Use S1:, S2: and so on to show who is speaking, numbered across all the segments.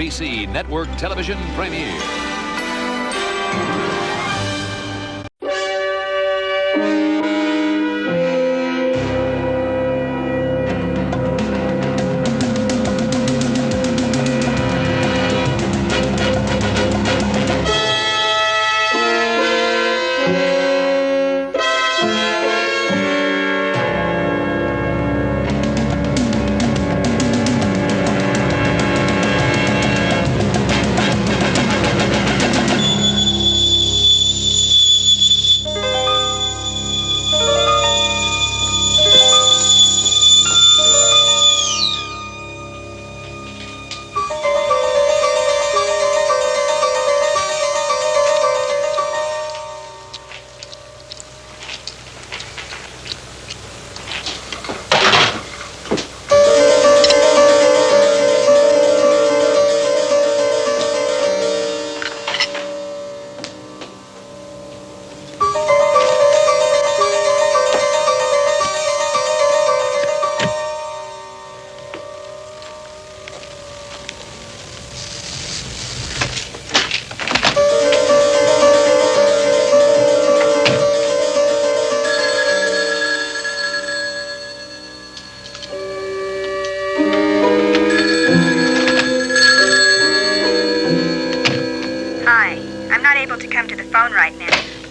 S1: NBC Network Television premiere.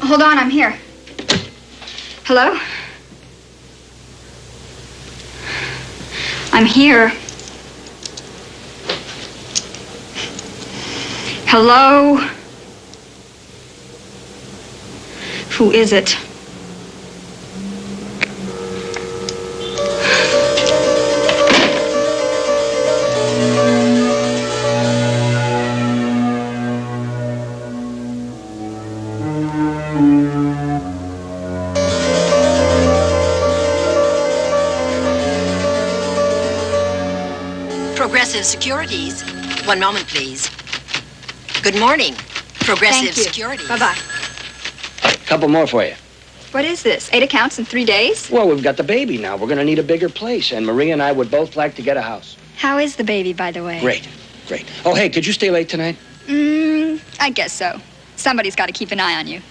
S2: Hold on, I'm here. Hello? I'm here. Hello? Who is it?
S3: Progressive Securities. One moment, please. Good morning. Progressive Securities.
S2: Bye-bye.
S4: A couple more for you.
S2: What is this? 8 accounts in 3 days?
S4: Well, we've got the baby now. We're going to need a bigger place, and Maria and I would both like to get a house.
S2: How is the baby, by the way?
S4: Great. Oh, hey, could you stay late tonight?
S2: I guess so. Somebody's got to keep an eye on you.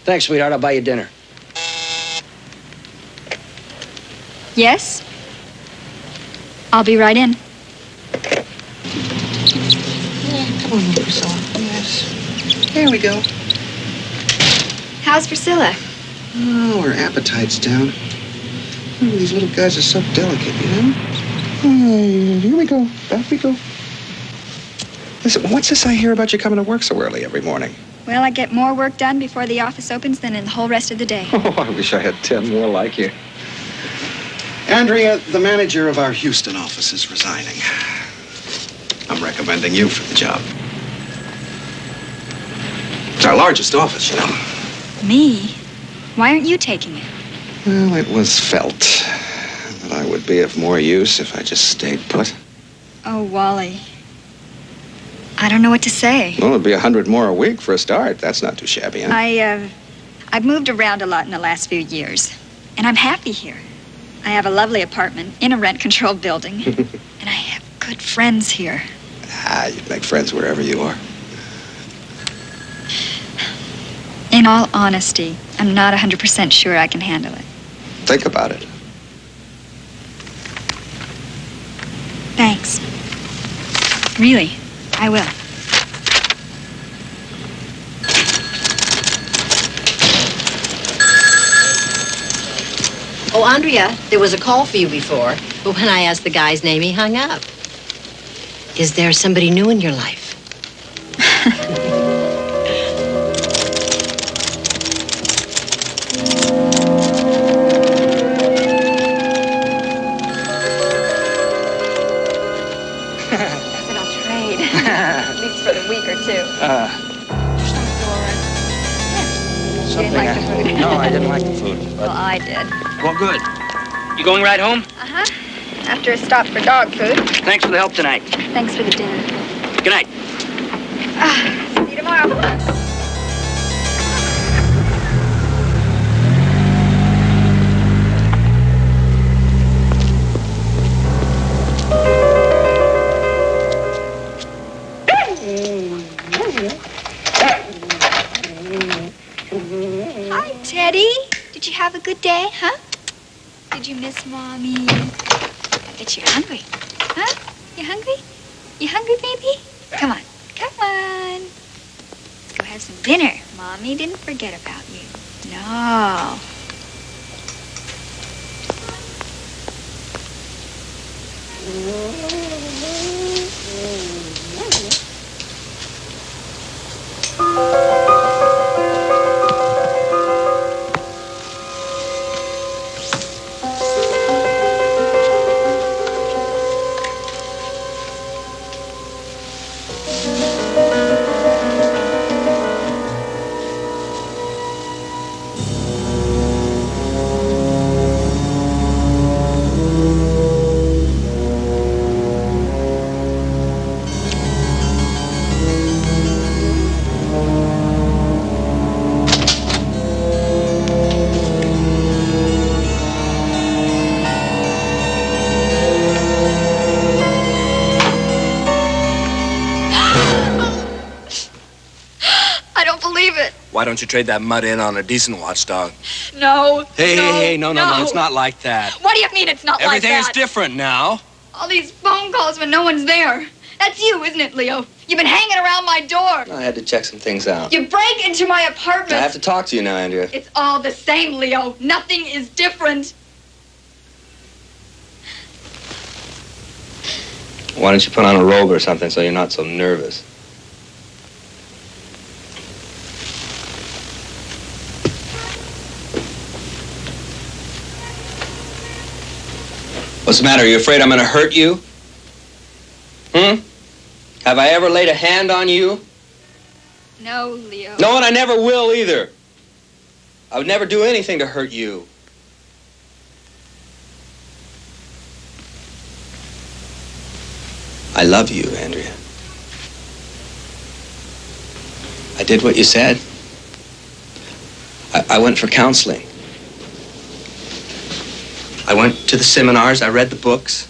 S4: Thanks, sweetheart. I'll buy you dinner.
S2: Yes? I'll be right in.
S5: Come on, Priscilla. Yes. There we go.
S2: How's Priscilla?
S5: Oh, her appetite's down. Oh, these little guys are so delicate, you know? Oh, here we go. Back we go. Listen, what's this I hear about you coming to work so early every morning?
S2: Well, I get more work done before the office opens than in the whole rest of the day.
S5: Oh, I wish I had 10 more like you. Andrea, the manager of our Houston office is resigning. I'm recommending you for the job. It's our largest office, you know.
S2: Me? Why aren't you taking it?
S5: Well, it was felt that I would be of more use if I just stayed put.
S2: Oh, Wally. I don't know what to say.
S5: Well, it'd be 100 more a week for a start. That's not too shabby, huh?
S2: I've moved around a lot in the last few years, and I'm happy here. I have a lovely apartment in a rent-controlled building, and I have good friends here.
S5: You'd make friends wherever you are.
S2: In all honesty, I'm not 100% sure I can handle it.
S5: Think about it.
S2: Thanks. Really, I will.
S3: Oh, Andrea, there was a call for you before, but when I asked the guy's name, he hung up. Is there somebody new in your life?
S2: I said I'll trade. At least for the week or two. You didn't like the food?
S4: No, I didn't like the food.
S2: Well, I did.
S4: Well, good. You going right home?
S2: Uh-huh. After a stop for dog food.
S4: Thanks for the help tonight.
S2: Thanks for the dinner.
S4: Good night.
S2: See you tomorrow. Hi, Teddy. Did you have a good day, huh? Did you miss Mommy? I bet you're hungry. Huh? You hungry? You hungry, baby? Come on. Come on. Let's go have some dinner. Mommy didn't forget about you. No.
S6: Why don't you trade that mud in on a decent watchdog?
S2: No.
S6: Hey, no, it's not like that.
S2: What do you mean it's not like that?
S6: Everything is different now.
S2: All these phone calls when no one's there. That's you, isn't it, Leo? You've been hanging around my door.
S5: I had to check some things out.
S2: You break into my apartment.
S5: I have to talk to you now, Andrea.
S2: It's all the same, Leo. Nothing is different.
S5: Why don't you put on a robe or something so you're not so nervous? What's the matter? Are you afraid I'm going to hurt you? Have I ever laid a hand on you?
S2: No, Leo.
S5: No, and I never will either. I would never do anything to hurt you. I love you, Andrea. I did what you said. I went for counseling. I went to the seminars, I read the books.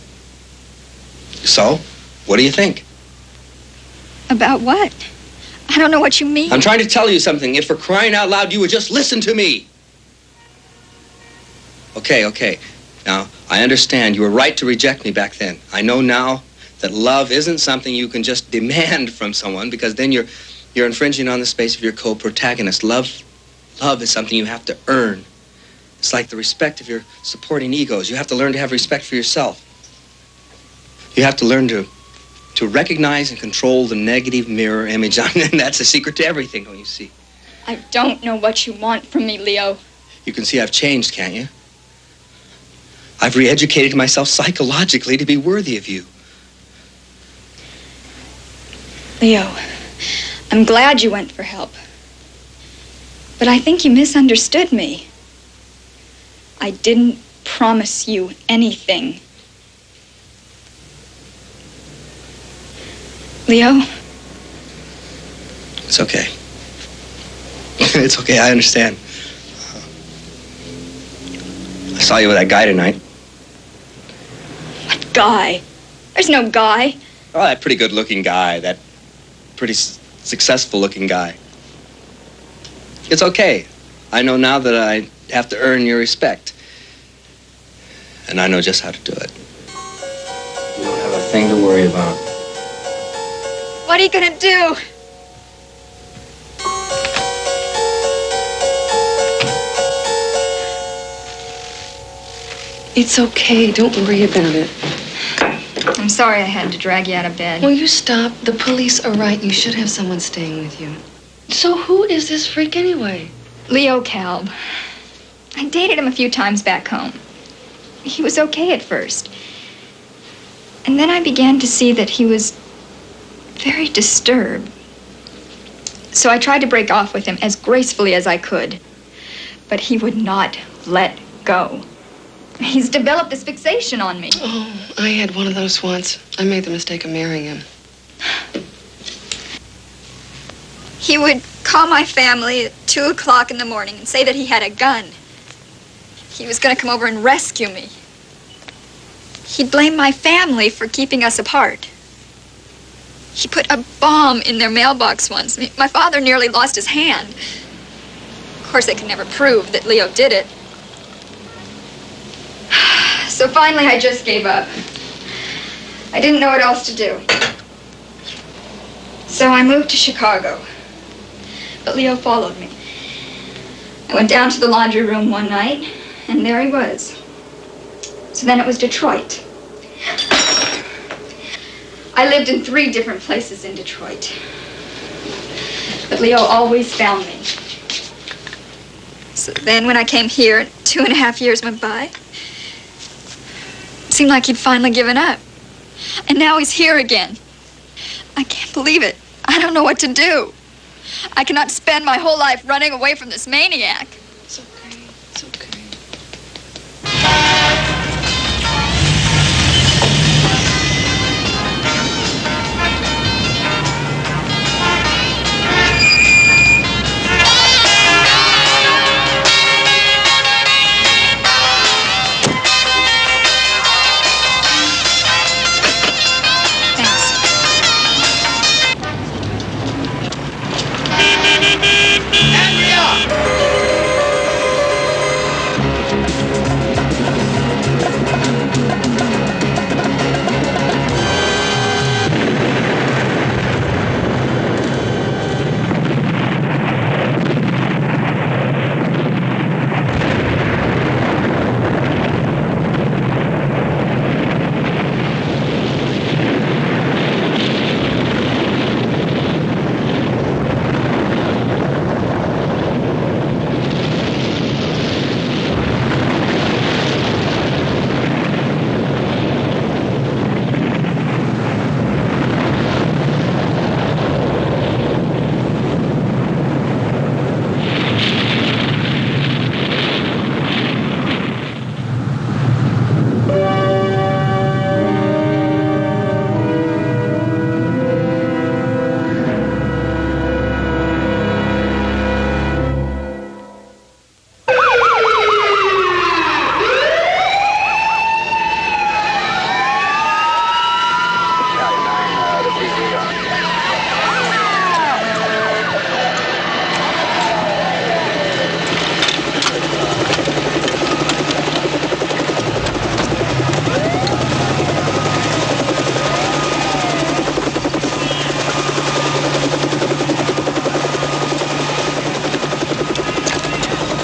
S5: So, what do you think?
S2: About what? I don't know what you mean.
S5: I'm trying to tell you something. If for crying out loud you would just listen to me. Okay. Now, I understand you were right to reject me back then. I know now that love isn't something you can just demand from someone, because then you're infringing on the space of your co-protagonist. Love is something you have to earn. It's like the respect of your supporting egos. You have to learn to have respect for yourself. You have to learn to recognize and control the negative mirror image on it, and that's the secret to everything, don't you see?
S2: I don't know what you want from me, Leo.
S5: You can see I've changed, can't you? I've re-educated myself psychologically to be worthy of you.
S2: Leo, I'm glad you went for help. But I think you misunderstood me. I didn't promise you anything. Leo?
S5: It's okay. It's okay, I understand. I saw you with that guy tonight.
S2: What guy? There's no guy.
S5: Oh, that pretty good-looking guy. That pretty successful-looking guy. It's okay. I know now that I have to earn your respect. And I know just how to do it. You don't have a thing to worry about.
S2: What are you gonna do?
S7: It's okay. Don't worry about it.
S2: I'm sorry I had to drag you out of bed.
S7: Will you stop? The police are right. You should have someone staying with you. So who is this freak anyway?
S2: Leo Kalb. I dated him a few times back home. He was okay at first. And then I began to see that he was very disturbed. So I tried to break off with him as gracefully as I could. But he would not let go. He's developed this fixation on me.
S7: Oh, I had one of those once. I made the mistake of marrying him.
S2: He would call my family at 2 o'clock in the morning and say that he had a gun. He was going to come over and rescue me. He'd blame my family for keeping us apart. He put a bomb in their mailbox once. My father nearly lost his hand. Of course, they can never prove that Leo did it. So finally, I just gave up. I didn't know what else to do. So I moved to Chicago. But Leo followed me. I went down to the laundry room one night, and there he was. So then it was Detroit. I lived in 3 different places in Detroit. But Leo always found me. So then when I came here, 2.5 years went by. It seemed like he'd finally given up. And now he's here again. I can't believe it. I don't know what to do. I cannot spend my whole life running away from this maniac.
S7: It's okay. It's okay.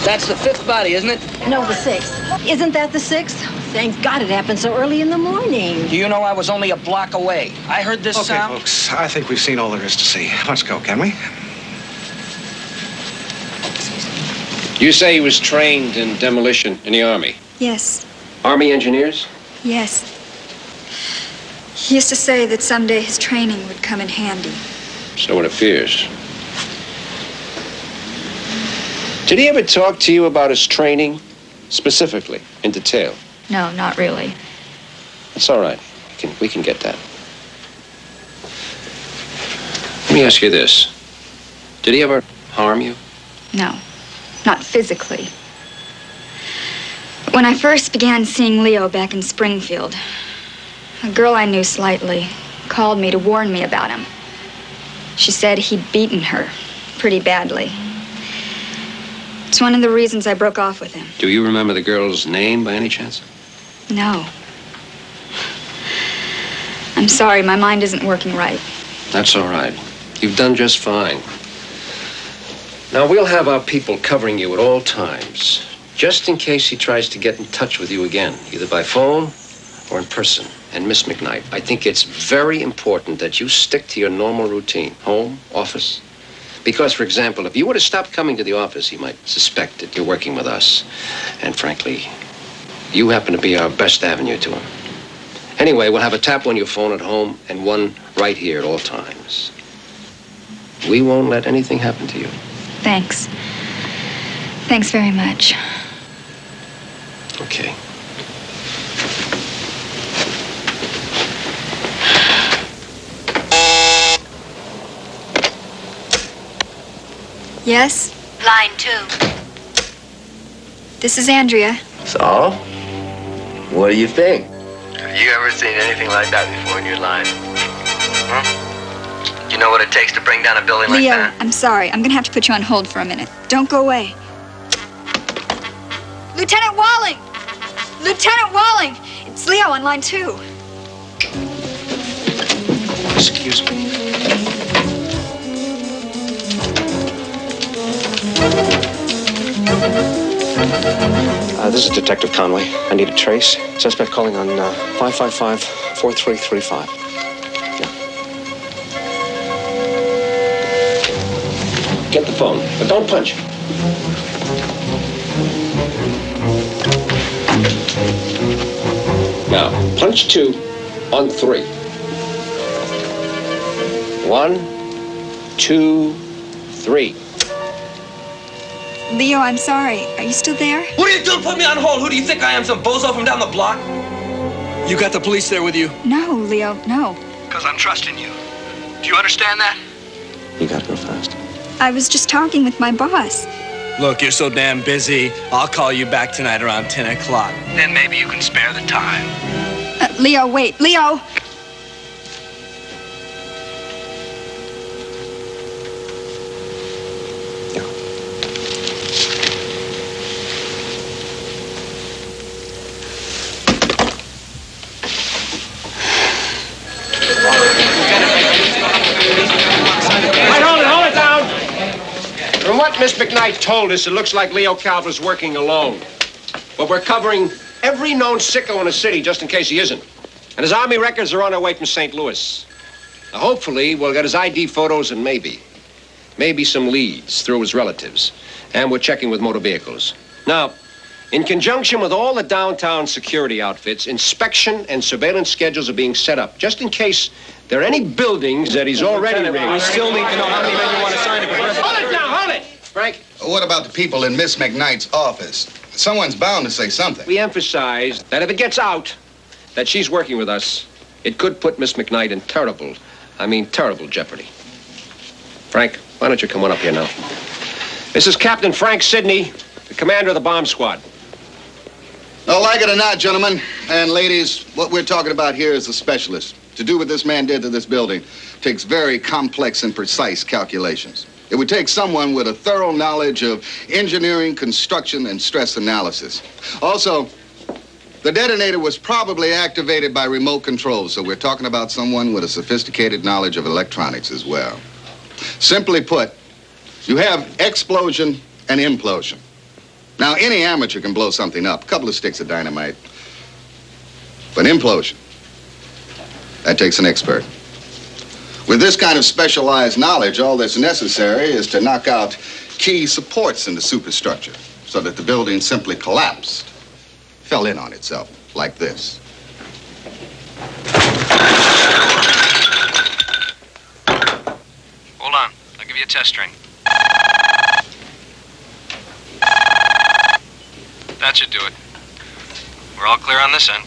S4: That's the 5th body, isn't it?
S3: No, the 6th. Isn't that the 6th? Thank God it happened so early in the morning.
S4: Do you know I was only a block away? I heard this
S5: Okay,
S4: sound.
S5: folks, I think we've seen all there is to see. Let's go, can we?
S8: You say he was trained in demolition in the Army?
S2: Yes,
S8: Army engineers?
S2: yes. He used to say that someday his training would come in handy.
S8: So it appears. Did he ever talk to you about his training, specifically, in detail?
S2: No, not really.
S8: That's all right. We can get that. Let me ask you this. Did he ever harm you?
S2: No, not physically. But when I first began seeing Leo back in Springfield, a girl I knew slightly called me to warn me about him. She said he'd beaten her pretty badly. It's one of the reasons I broke off with him.
S8: Do you remember the girl's name by any chance?
S2: No. I'm sorry, my mind isn't working right.
S8: That's all right. You've done just fine. Now, we'll have our people covering you at all times, just in case he tries to get in touch with you again, either by phone or in person. And Miss McKnight, I think it's very important that you stick to your normal routine. Home, office. Because, for example, if you were to stop coming to the office, he might suspect that you're working with us. And frankly, you happen to be our best avenue to him. Anyway, we'll have a tap on your phone at home and one right here at all times. We won't let anything happen to you.
S2: Thanks. Thanks very much.
S8: Okay.
S2: Yes?
S3: Line 2.
S2: This is Andrea.
S9: So, what do you think? Have you ever seen anything like that before in your life? You know what it takes to bring down a building like
S2: Leo,
S9: that?
S2: I'm sorry. I'm gonna have to put you on hold for a minute. Don't go away. Lieutenant Walling! Lieutenant Walling! It's Leo on line 2.
S5: Excuse me. This is Detective Conway. I need a trace. Suspect calling on 555-4335. Yeah.
S8: Get the phone, but don't punch. Now, punch 2 on 3. 1, 2, 3.
S2: Leo, I'm sorry. Are you still there?
S6: What are you doing? Put me on hold. Who do you think I am? Some bozo from down the block? You got the police there with you?
S2: No, Leo, no.
S6: Because I'm trusting you. Do you understand that?
S5: You gotta go fast.
S2: I was just talking with my boss.
S6: Look, you're so damn busy. I'll call you back tonight around 10 o'clock. Then maybe you can spare the time.
S2: Leo, wait. Leo!
S8: From what Miss McKnight told us, it looks like Leo Calver's working alone. But we're covering every known sicko in the city just in case he isn't. And his army records are on their way from St. Louis. Now, hopefully, we'll get his ID photos and maybe some leads through his relatives. And we're checking with motor vehicles. Now, in conjunction with all the downtown security outfits, inspection and surveillance schedules are being set up just in case there are any buildings that he's already rigged.
S6: We still need to know how many men you want to sign up for president.
S8: Hold it now, hold it! Frank?
S10: What about the people in Miss McKnight's office? Someone's bound to say something.
S8: We emphasize that if it gets out that she's working with us, it could put Miss McKnight in terrible jeopardy. Frank, why don't you come on up here now? This is Captain Frank Sidney, the commander of the bomb squad.
S10: No, like it or not, gentlemen and ladies, what we're talking about here is a specialist. To do what this man did to this building takes very complex and precise calculations. It would take someone with a thorough knowledge of engineering, construction, and stress analysis. Also, the detonator was probably activated by remote control, so we're talking about someone with a sophisticated knowledge of electronics as well. Simply put, you have explosion and implosion. Now, any amateur can blow something up, a couple of sticks of dynamite. But implosion, that takes an expert. With this kind of specialized knowledge, all that's necessary is to knock out key supports in the superstructure so that the building simply collapsed, fell in on itself like this.
S6: Hold on. I'll give you a test string. That should do it. We're all clear on this end.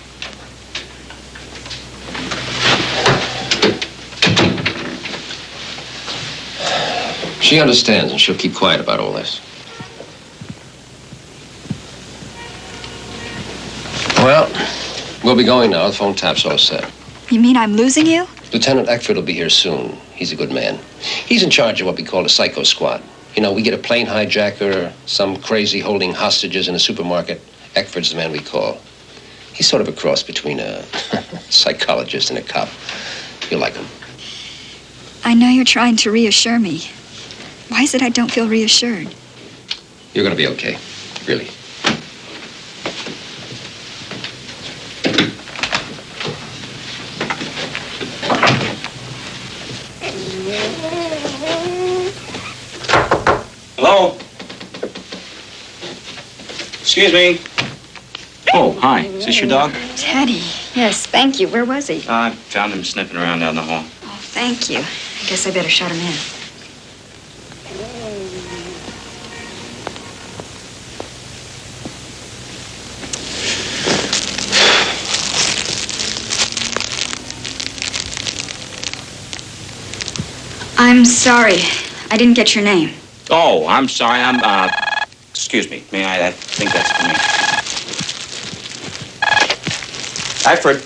S8: She understands, and she'll keep quiet about all this. Well, we'll be going now. The phone tap's all set.
S2: You mean I'm losing you?
S8: Lieutenant Eckford will be here soon. He's a good man. He's in charge of what we call a psycho squad. You know, we get a plane hijacker, some crazy holding hostages in a supermarket. Eckford's the man we call. He's sort of a cross between a psychologist and a cop. You'll like him.
S2: I know you're trying to reassure me. Why is it I don't feel reassured?
S8: You're gonna be okay, really.
S11: Hello? Excuse me. Oh, hi. Is this your dog?
S2: Teddy. Yes, thank you. Where was he?
S11: I found him sniffing around down the hall.
S2: Oh, thank you. I guess I better shut him in. I'm sorry. I didn't get your name.
S11: Oh, I'm sorry. Excuse me. May I think that's for me. Eckford.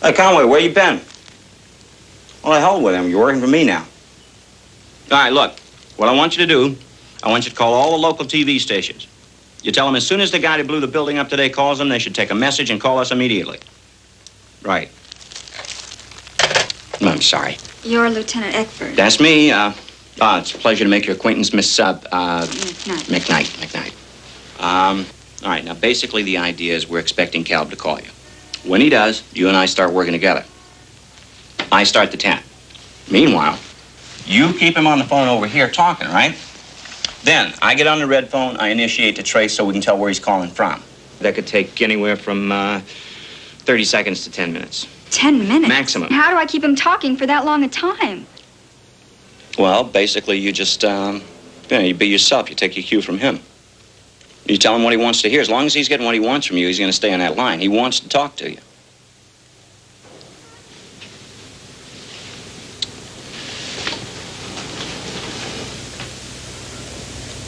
S11: Hey, Conway, where you been? Well, the hell with him. You're working for me now. All right, look. What I want you to do, I want you to call all the local TV stations. You tell them as soon as the guy that blew the building up today calls them, they should take a message and call us immediately. Right. I'm sorry.
S2: You're Lieutenant Eckford.
S11: That's me. It's a pleasure to make your acquaintance, Miss,
S2: McKnight.
S11: McKnight. All right, now, basically, the idea is we're expecting Caleb to call you. When he does, you and I start working together. I start the tap. Meanwhile, you keep him on the phone over here talking, right? Then, I get on the red phone, I initiate the trace so we can tell where he's calling from. That could take anywhere from 30 seconds to 10 minutes.
S2: 10 minutes?
S11: Maximum.
S2: How do I keep him talking for that long a time?
S11: Well, basically, you just, you be yourself. You take your cue from him. You tell him what he wants to hear. As long as he's getting what he wants from you, he's going to stay on that line. He wants to talk to you.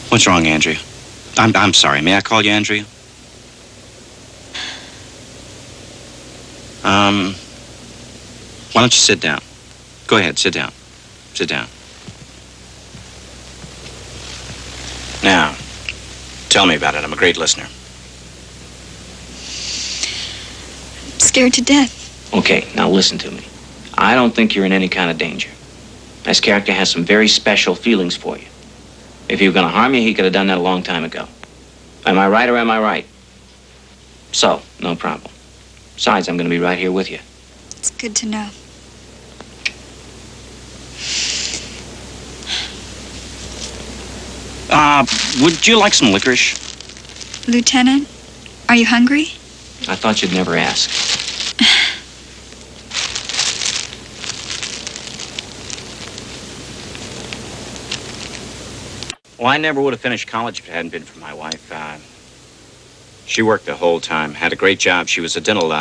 S11: What's wrong, Andrea? I'm sorry. May I call you Andrea? Why don't you sit down? Go ahead, sit down. Sit down. Now, tell me about it. I'm a great listener.
S2: I'm scared to death.
S4: Okay, now listen to me. I don't think you're in any kind of danger. This character has some very special feelings for you. If he were going to harm you, he could have done that a long time ago. Am I right or am I right? So, no problem. Besides, I'm going to be right here with you.
S2: It's good to know.
S11: Would you like some licorice?
S2: Lieutenant, are you hungry?
S4: I thought you'd never ask.
S11: Well, I never would have finished college if it hadn't been for my wife. She worked the whole time, had a great job. She was a dental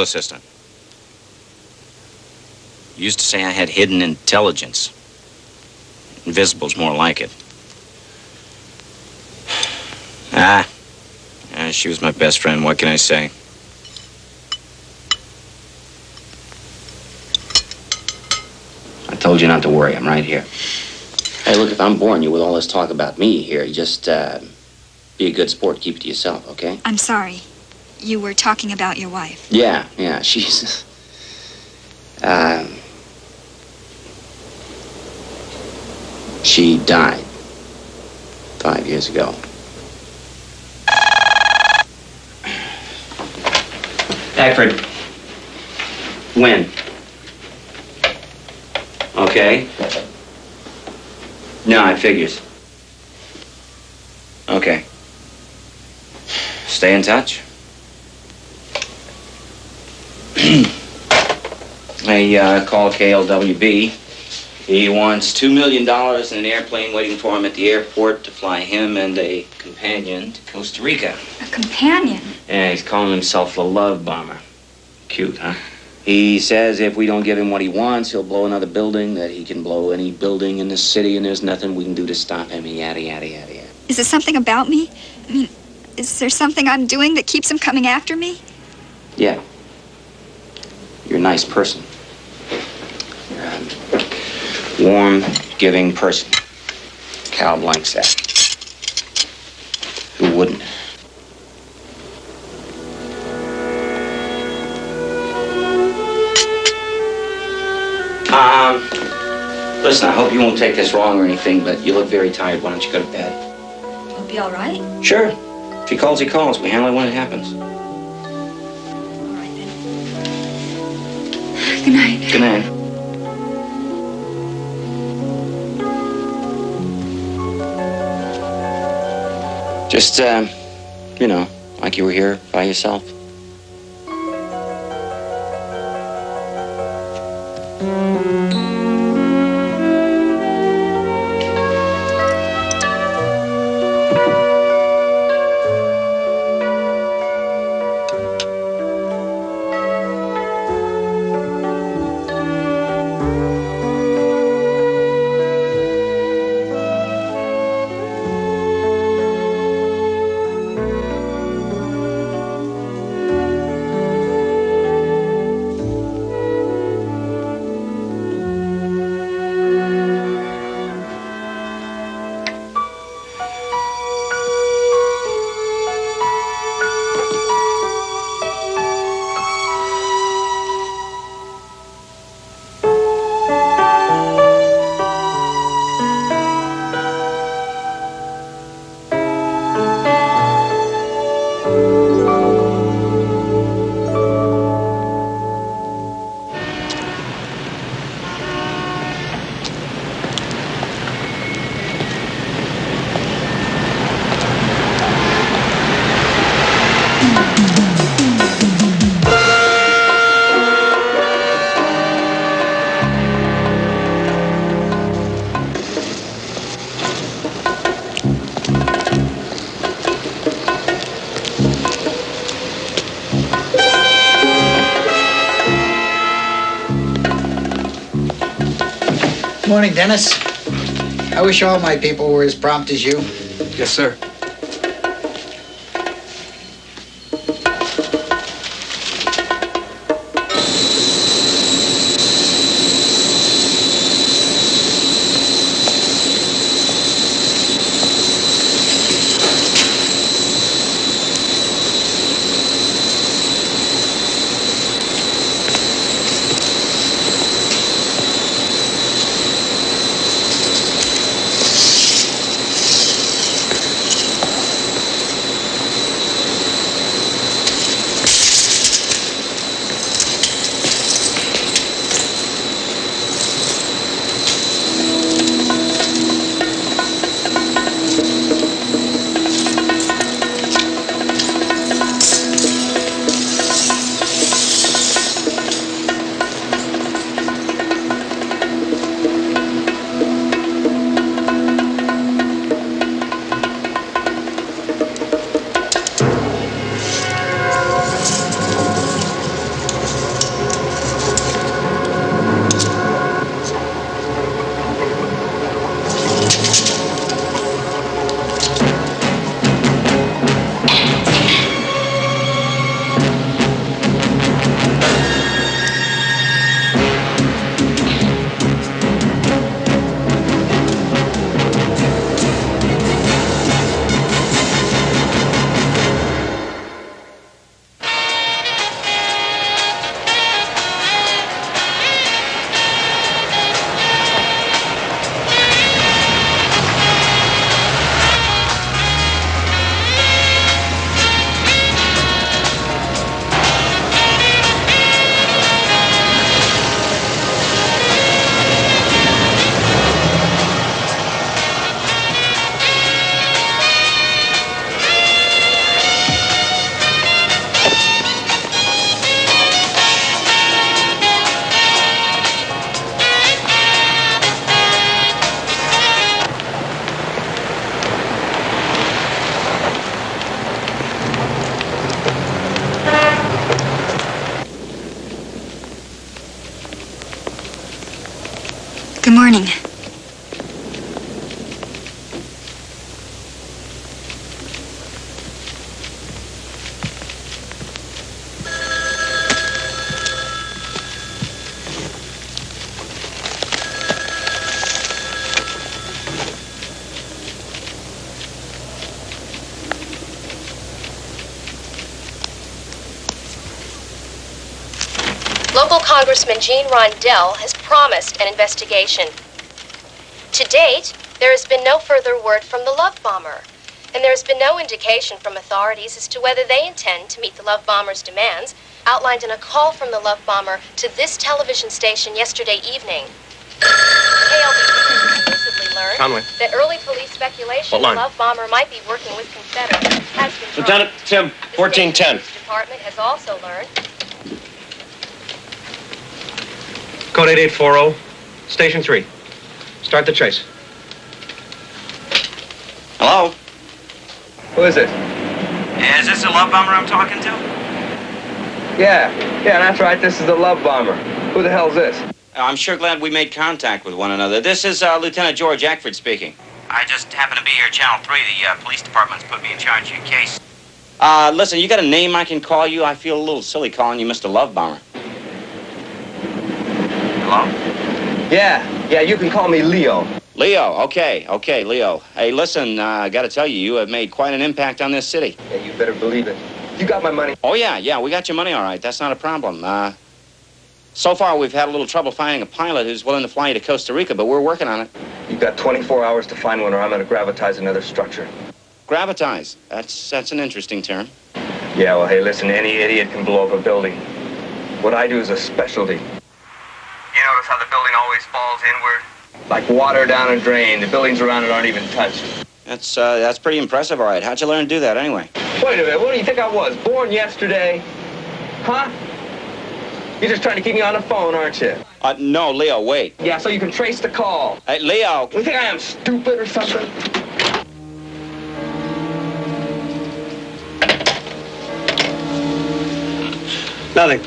S11: assistant. Used to say I had hidden intelligence. Invisible's more like it. She was my best friend. What can I say?
S4: I told you not to worry. I'm right here. Hey, look, if I'm boring you with all this talk about me here, you just be a good sport. Keep it to yourself, okay?
S2: I'm sorry. You were talking about your wife.
S4: Yeah, she's... She died 5 years ago. Eckford. When? Okay. No, it figures. Okay. Stay in touch. I call KLWB. He wants $2 million in an airplane waiting for him at the airport to fly him and a companion to Costa Rica.
S2: A companion?
S4: Yeah, he's calling himself the Love Bomber. Cute, huh? He says if we don't give him what he wants, he'll blow another building, that he can blow any building in this city, and there's nothing we can do to stop him, yada, yada, yada, yada.
S2: Is it something about me? I mean, is there something I'm doing that keeps him coming after me?
S4: Yeah. You're a nice person. You're a warm, giving person. Cal likes that. Who wouldn't? Listen, I hope you won't take this wrong or anything, but you look very tired. Why don't you go to bed?
S2: I'll be all right.
S4: Sure. If he calls, he calls. We handle it when it happens.
S2: All right, then. Good night.
S4: Good night. Just, like you were here by yourself.
S12: morning, Dennis. I wish all my people were as prompt as you.
S8: Yes, sir.
S2: Good morning.
S13: Local Congressman Gene Rondell has promised an investigation. To date, there has been no further word from the love bomber, and there has been no indication from authorities as to whether they intend to meet the love bomber's demands outlined in a call from the love bomber to this television station yesterday evening. KLBC exclusively learned
S8: Conway.
S13: that early police speculation the love bomber might be working with Confederates has been
S8: Lieutenant Tim, 1410.
S13: The department has also learned.
S8: Code 8840, Station 3. Start the chase.
S11: Hello?
S8: Who is it?
S11: Is this the love bomber I'm talking to?
S8: Yeah, that's right. This is the love bomber. Who the hell's this?
S11: I'm sure glad we made contact with one another. This is Lieutenant George Ackford speaking. I just happen to be here at Channel 3. The police department's put me in charge of your case. Listen, you got a name I can call you? I feel a little silly calling you Mr. Love Bomber. Hello?
S8: Yeah, you can call me Leo.
S11: Leo, okay, Leo. Hey, listen, I gotta tell you, you have made quite an impact on this city.
S8: Yeah, you better believe it. You got my money.
S11: Oh, yeah, we got your money all right. That's not a problem. So far, we've had a little trouble finding a pilot who's willing to fly you to Costa Rica, but we're working on it.
S8: You've got 24 hours to find one, or I'm gonna gravitize another structure.
S11: Gravitize? That's an interesting term.
S8: Yeah, well, hey, listen, any idiot can blow up a building. What I do is a specialty. You notice how the building always falls inward? Like water down a drain. The buildings around it aren't even touched.
S11: That's pretty impressive, all right. How'd you learn to do that, anyway?
S8: Wait a minute, what do you think I was? Born yesterday? Huh? You're just trying to keep me on the phone, aren't you?
S11: No, Leo, wait.
S8: Yeah, so you can trace the call.
S11: Hey, Leo.
S8: You think I am stupid or something? Nothing.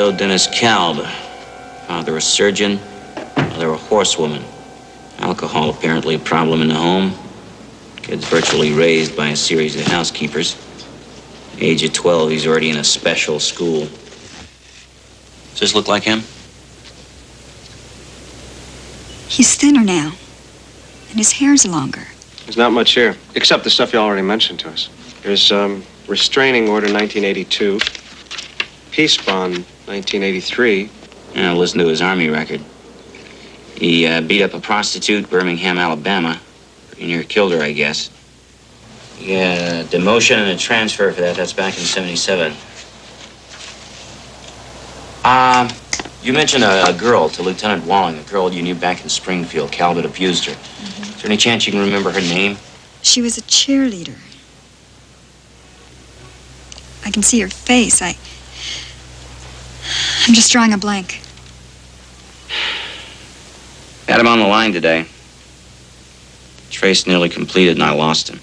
S4: fellow Dennis Kalb. Father a surgeon, mother a horsewoman. Alcohol apparently a problem in the home. Kid's virtually raised by a series of housekeepers. Age of 12, he's already in a special school. Does this look like him?
S2: He's thinner now, and his hair's longer.
S5: There's not much here, except the stuff you already mentioned to us. There's restraining order 1982, peace bond 1983.
S4: Yeah, listen to his Army record. He beat up a prostitute, Birmingham, Alabama. Pretty near killed her, I guess. Yeah, demotion and a transfer for that. That's back in 77. You mentioned a girl to Lieutenant Walling, a girl you knew back in Springfield. Calvert abused her. Is there any chance you can remember her name?
S2: She was a cheerleader. I can see her face. I'm just drawing a blank.
S4: Had him on the line today. Trace nearly completed and I lost him.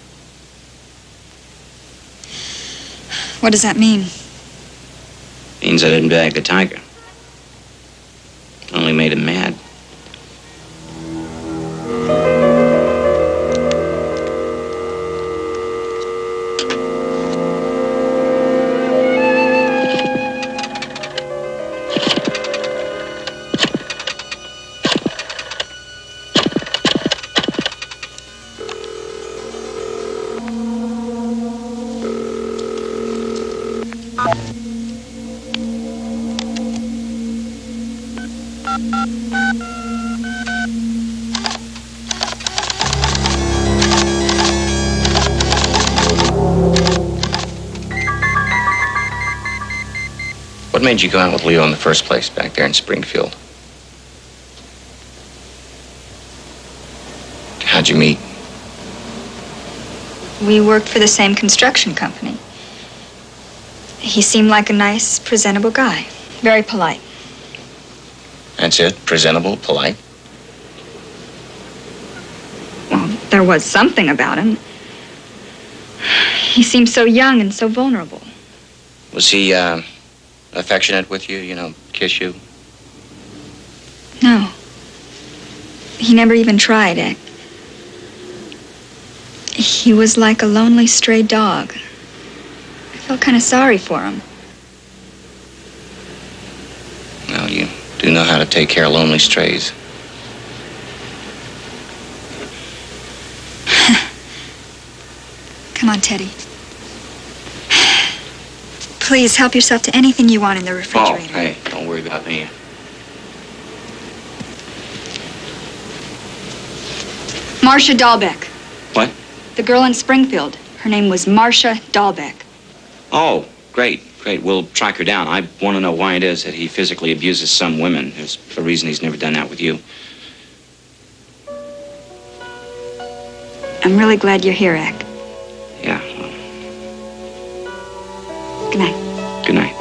S2: What does that mean?
S4: Means I didn't bag the tiger. Only made him mad. What made you go out with Leo in the first place back there in Springfield? How'd you meet?
S2: We worked for the same construction company. He seemed like a nice, presentable guy. Very polite.
S4: That's it? Presentable, polite?
S2: Well, there was something about him. He seemed so young and so vulnerable.
S4: Was he, affectionate with you, kiss you?
S2: No. He never even tried, Eck. He was like a lonely stray dog. I felt kind of sorry for him.
S4: Well, you do know how to take care of lonely strays.
S2: Come on, Teddy. Please help yourself to anything you want in the refrigerator.
S4: Oh, hey, don't worry about me.
S2: Marcia Dahlbeck.
S4: What?
S2: The girl in Springfield. Her name was Marcia Dahlbeck.
S4: Oh, great. We'll track her down. I want to know why it is that he physically abuses some women. There's a reason he's never done that with you.
S2: I'm really glad you're here, Eck.
S4: Yeah.
S2: Good night.
S4: Good night.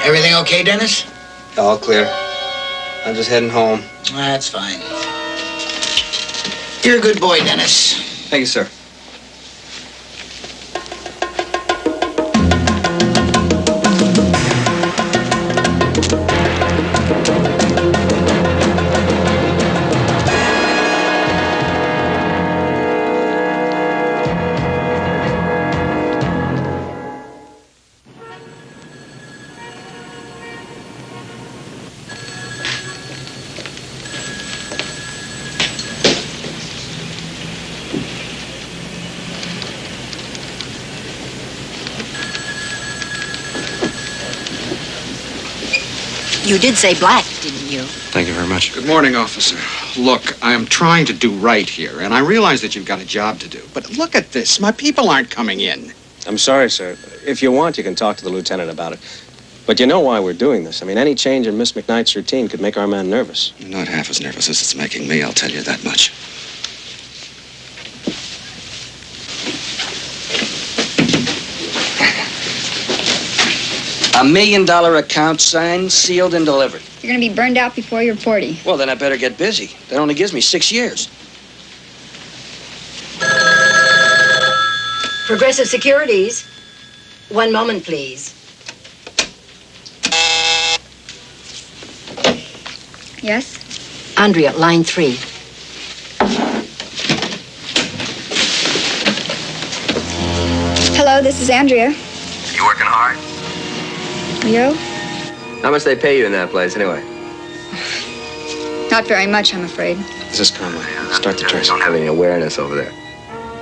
S12: Everything okay, Dennis?
S5: All clear. I'm just heading home.
S12: That's fine. You're a good boy, Dennis.
S5: Thank you, sir.
S3: You did say black, didn't you?
S5: Thank you very much.
S14: Good morning, officer. Look, I am trying to do right here, and I realize that you've got a job to do. But look at this. My people aren't coming in.
S15: I'm sorry, sir. If you want, you can talk to the lieutenant about it. But you know why we're doing this. I mean, any change in Miss McKnight's routine could make our man nervous.
S14: Not half as nervous as it's making me, I'll tell you that much.
S16: $1 million account signed, sealed, and delivered.
S2: You're going to be burned out before you're 40.
S16: Well, then I better get busy. That only gives me 6 years.
S3: Progressive Securities. 1 moment, please.
S2: Yes?
S3: Andrea, line 3.
S2: Hello, this is Andrea.
S9: You working hard?
S2: You?
S9: How much they pay you in that place, anyway?
S2: Not very much, I'm afraid.
S15: This is Conway. Start the trace.
S9: Don't have any awareness over there.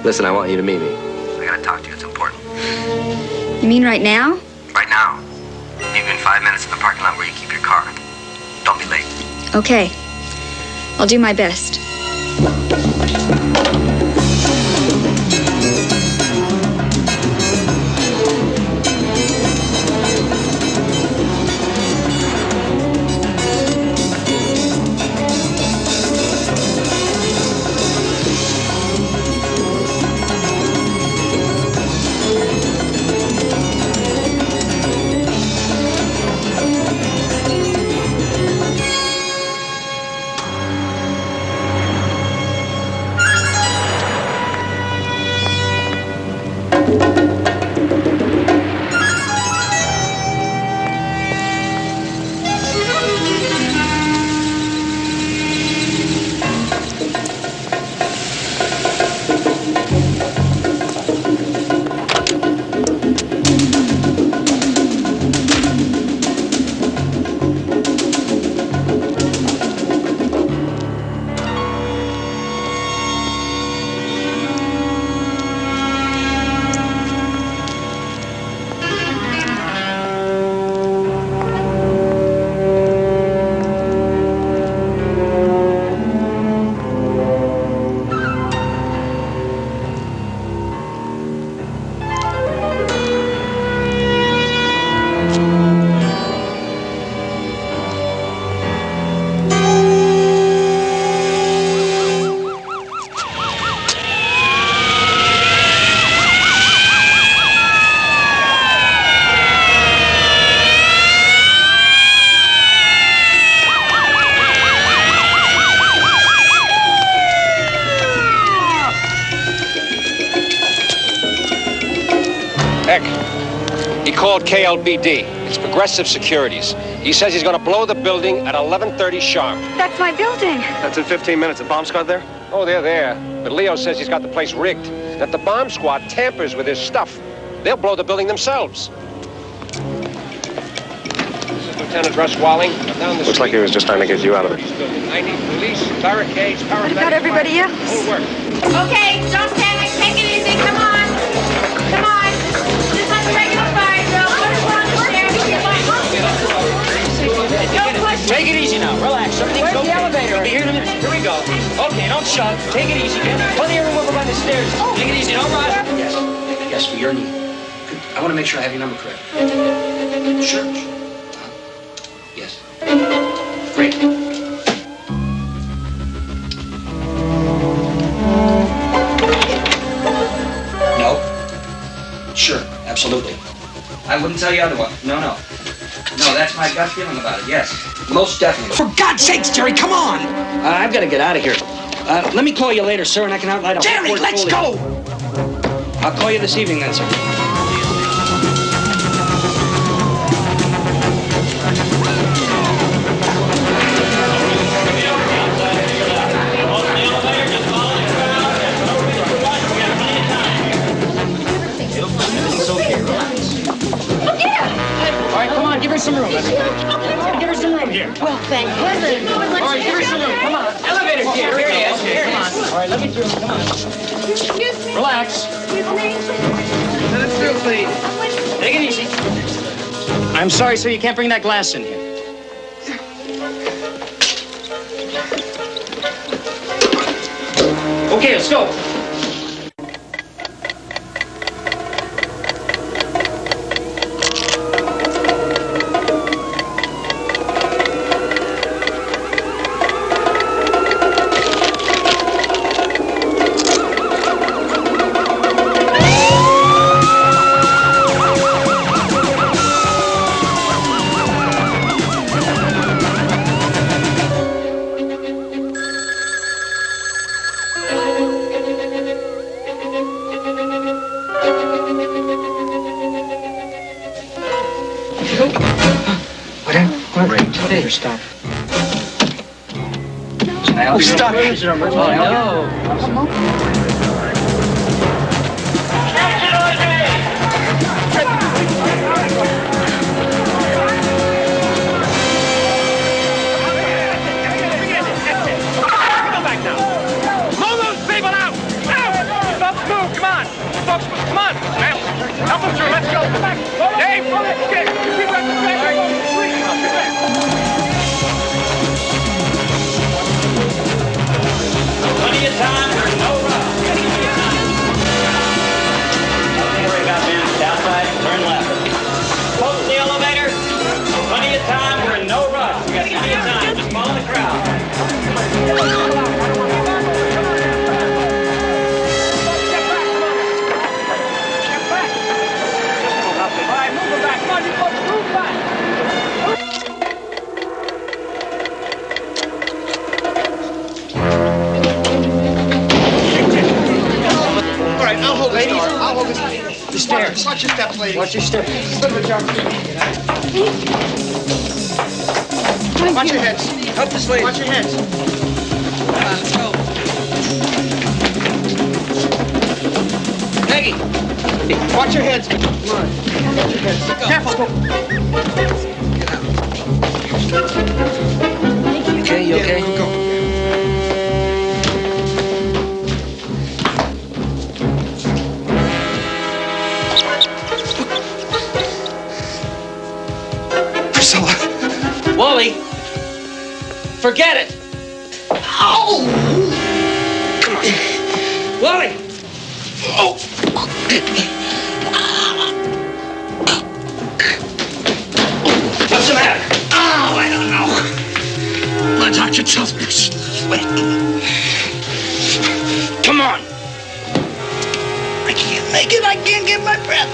S9: Listen, I want you to meet me. I gotta talk to you. It's important.
S2: You mean right now?
S9: Right now. Give you in 5 minutes in the parking lot where you keep your car. Don't be late.
S2: Okay. I'll do my best.
S17: He called KLBD. It's Progressive Securities. He says he's going to blow the building at 11:30 sharp.
S2: That's my building.
S17: That's in 15 minutes. The bomb squad there? Oh, they're there. But Leo says he's got the place rigged. That the bomb squad tampers with his stuff. They'll blow the building themselves. This is Lieutenant Russ Walling. I'm down the
S15: Looks like he was just trying to get you out of it.
S17: I need police, barricades, paramedics.
S2: What about everybody else?
S17: Whole work.
S18: Okay, don't panic. Take it easy. Come on. Come on. Just like a regular fire drill. Put us on the stairs. Don't push.
S19: Take it easy now. Relax. Everything's okay. Where's the elevator? Here in a minute. Here we go. Okay, don't shove. Take it easy. Plenty of room over by the stairs. Take it easy. Don't rush. Yes. Yes, for your need. I want to make sure I have your number correct. Sure. Yes. Great. No. Sure. Absolutely. I wouldn't tell you otherwise. No, no.
S16: No, that's my gut feeling about it, yes. Most definitely.
S14: For God's sakes, Jerry, come on!
S16: I've got to get out of here. Let me call you later, sir, and I can outline a
S14: Jerry,
S16: whole
S14: let's
S16: portfolio.
S14: go!
S16: I'll call you this evening then, sir.
S19: Everything's okay, relax. All right, come on, give her some room. Give her some room here.
S18: Well, thank heaven.
S19: All right, give her some room. Come on. Elevator's here. Here it is. Here, come on. All right, let me through. Come on.
S18: Excuse me.
S19: Relax.
S18: Excuse me.
S19: Let it through, please. Take it easy. I'm sorry, sir, you can't bring that glass in here. Okay, let's go.
S16: Whatever, stop.
S19: Oh,
S16: stop.
S19: Oh, no.
S18: Come on, man. Help him through. Let's go. Dave, keep
S19: Plenty of time. There's no rush. Don't worry about man. Outside, turn left. Folks in the elevator. Plenty of time. We're in no rush. We got plenty of time. Just follow the crowd.
S16: The stairs.
S5: Watch your steps, ladies.
S16: Watch your steps.
S5: Slip the jump. Watch your heads.
S16: Help this lady.
S5: Watch your heads.
S16: Let's go. Peggy.
S5: Watch your heads. Come on. Watch your heads. Careful.
S16: Okay, you okay?
S5: Go.
S16: Wally, forget it.
S5: Ow! Come on.
S16: Wally.
S5: Oh.
S16: What's the matter?
S5: Oh, I don't know. My doctor tells me it's sweat.
S16: Come on.
S5: I can't make it. I can't get my breath.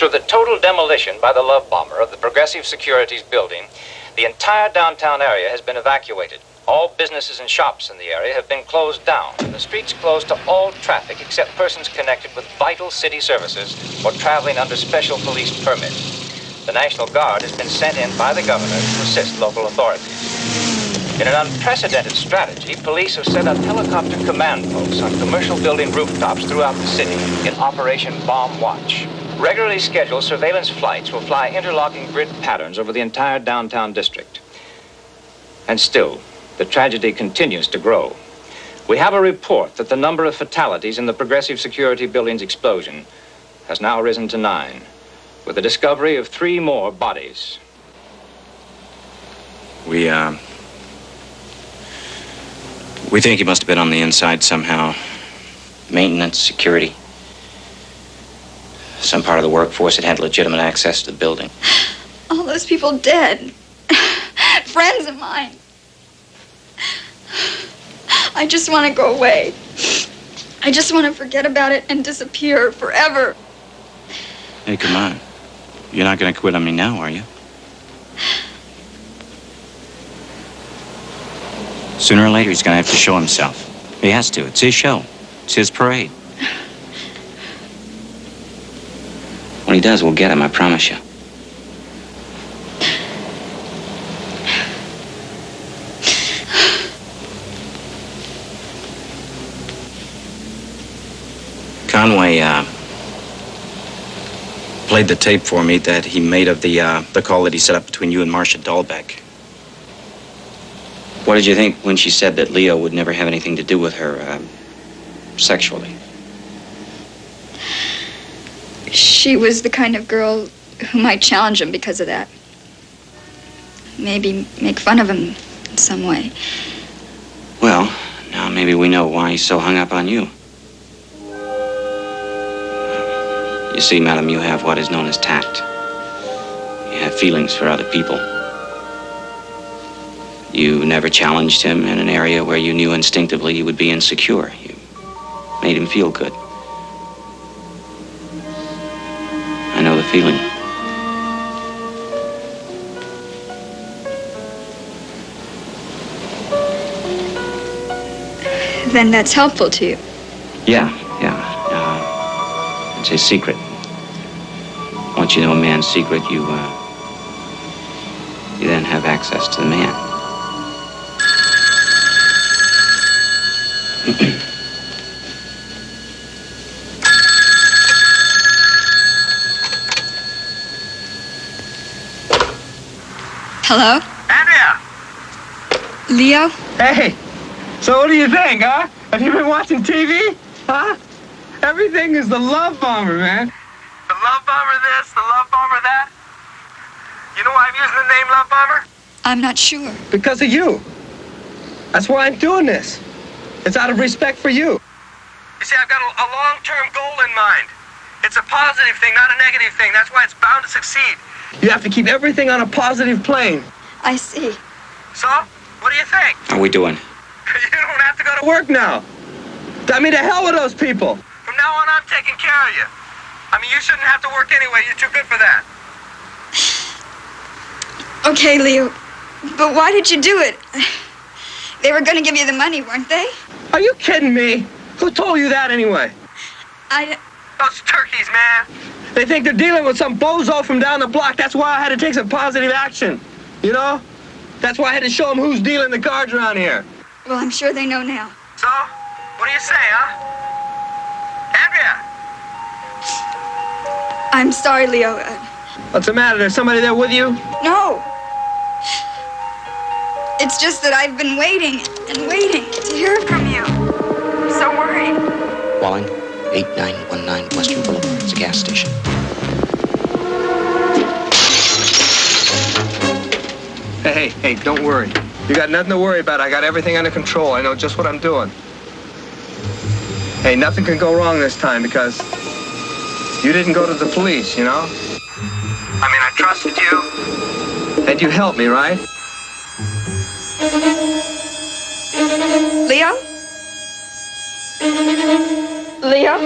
S20: After the total demolition by the love bomber of the Progressive Securities building, the entire downtown area has been evacuated. All businesses and shops in the area have been closed down, and the streets closed to all traffic except persons connected with vital city services or traveling under special police permit. The National Guard has been sent in by the governor to assist local authorities. In an unprecedented strategy, police have set up helicopter command posts on commercial building rooftops throughout the city in Operation Bomb Watch. Regularly scheduled surveillance flights will fly interlocking grid patterns over the entire downtown district. And still, the tragedy continues to grow. We have a report that the number of fatalities in the Progressive Security building's explosion has now risen to 9, with the discovery of 3 more bodies.
S4: We think he must have been on the inside somehow. Maintenance, security. Some part of the workforce that had legitimate access to the building.
S2: All those people dead. Friends of mine. I just want to go away. I just want to forget about it and disappear forever.
S4: Hey, come on. You're not going to quit on me now, are you? Sooner or later, he's going to have to show himself. He has to. It's his show. It's his parade. When he does, we'll get him, I promise you. Conway, played the tape for me that he made of the call that he set up between you and Marcia Dahlbeck. What did you think when she said that Leo would never have anything to do with her, sexually?
S2: She was the kind of girl who might challenge him because of that. Maybe make fun of him in some way.
S4: Well, now maybe we know why he's so hung up on you. You see, madam, you have what is known as tact. You have feelings for other people. You never challenged him in an area where you knew instinctively he would be insecure. You made him feel good. I know the feeling.
S2: Then that's helpful to you.
S4: Yeah. It's his secret. Once you know a man's secret, you then have access to the man.
S2: Hello?
S6: Andrea!
S2: Leo?
S6: Hey, so what do you think, huh? Have you been watching TV? Huh? Everything is the love bomber, man. The love bomber this, the love bomber that. You know why I'm using the name love bomber?
S2: I'm not sure.
S6: Because of you. That's why I'm doing this. It's out of respect for you. You see, I've got a long-term goal in mind. It's a positive thing, not a negative thing. That's why it's bound to succeed. You have to keep everything on a positive plane.
S2: I see.
S6: So, what do you think?
S4: How are we doing?
S6: You don't have to go to work now. I mean, to hell with those people. From now on, I'm taking care of you. I mean, you shouldn't have to work anyway. You're too good for that.
S2: Okay, Leo. But why did you do it? They were going to give you the money, weren't they?
S6: Are you kidding me? Who told you that anyway? Those turkeys, man. They think they're dealing with some bozo from down the block. That's why I had to take some positive action. You know? That's why I had to show them who's dealing the cards around here.
S2: Well, I'm sure they know now.
S6: So, what do you say, huh? Andrea!
S2: I'm sorry, Leo.
S6: What's the matter? There's somebody there with you?
S2: No. It's just that I've been waiting and waiting to hear from you. I'm so worried.
S4: Walling, 8919 Western Boulevard. It's a gas station.
S6: Hey, don't worry. You got nothing to worry about. I got everything under control. I know just what I'm doing. Hey, nothing can go wrong this time because you didn't go to the police, you know? I mean, I trusted you. And you helped me, right?
S2: Leo? Leo?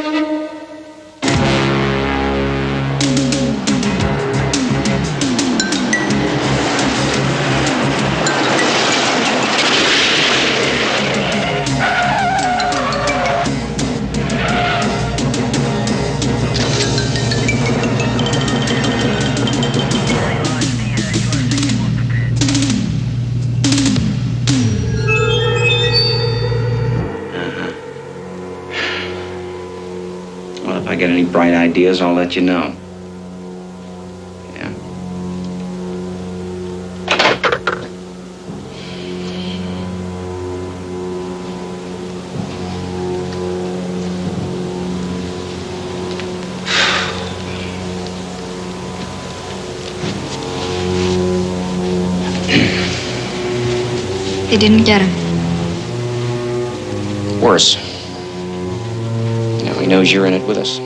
S11: bright ideas, I'll let you know. Yeah.
S2: They didn't get him.
S11: Worse. Now he knows you're in it with us.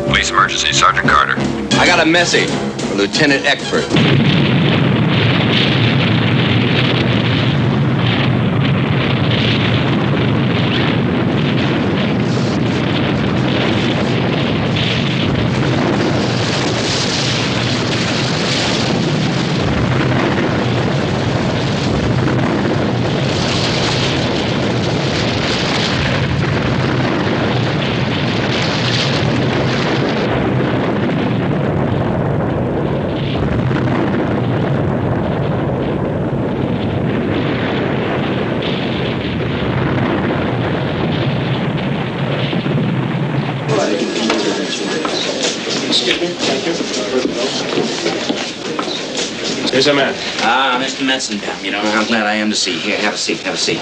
S21: Police emergency, Sergeant Carter.
S9: I got a message for Lieutenant Eckford.
S17: Here's a man.
S11: Ah, Mr. Metzenbaum, you know how glad I am to see you. Here, have a seat, have a seat.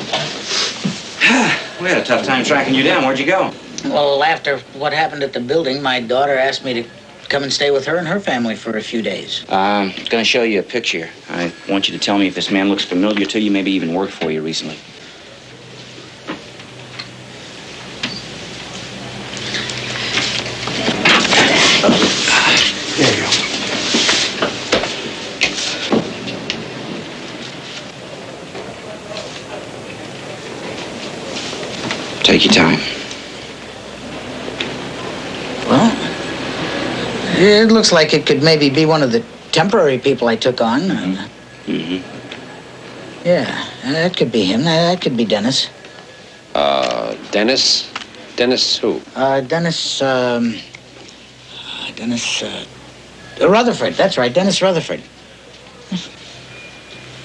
S11: We had a tough time tracking you down. Where'd you go?
S12: Well, after what happened at the building, my daughter asked me to come and stay with her and her family for a few days.
S11: I'm gonna show you a picture. I want you to tell me if this man looks familiar to you, maybe even worked for you recently.
S5: There you go.
S11: Take your time.
S12: Well, it looks like it could maybe be one of the temporary people I took on.
S11: Mm-hmm.
S12: Yeah, that could be him. That could be Dennis.
S8: Dennis? Dennis who?
S12: Dennis Rutherford. That's right, Dennis Rutherford.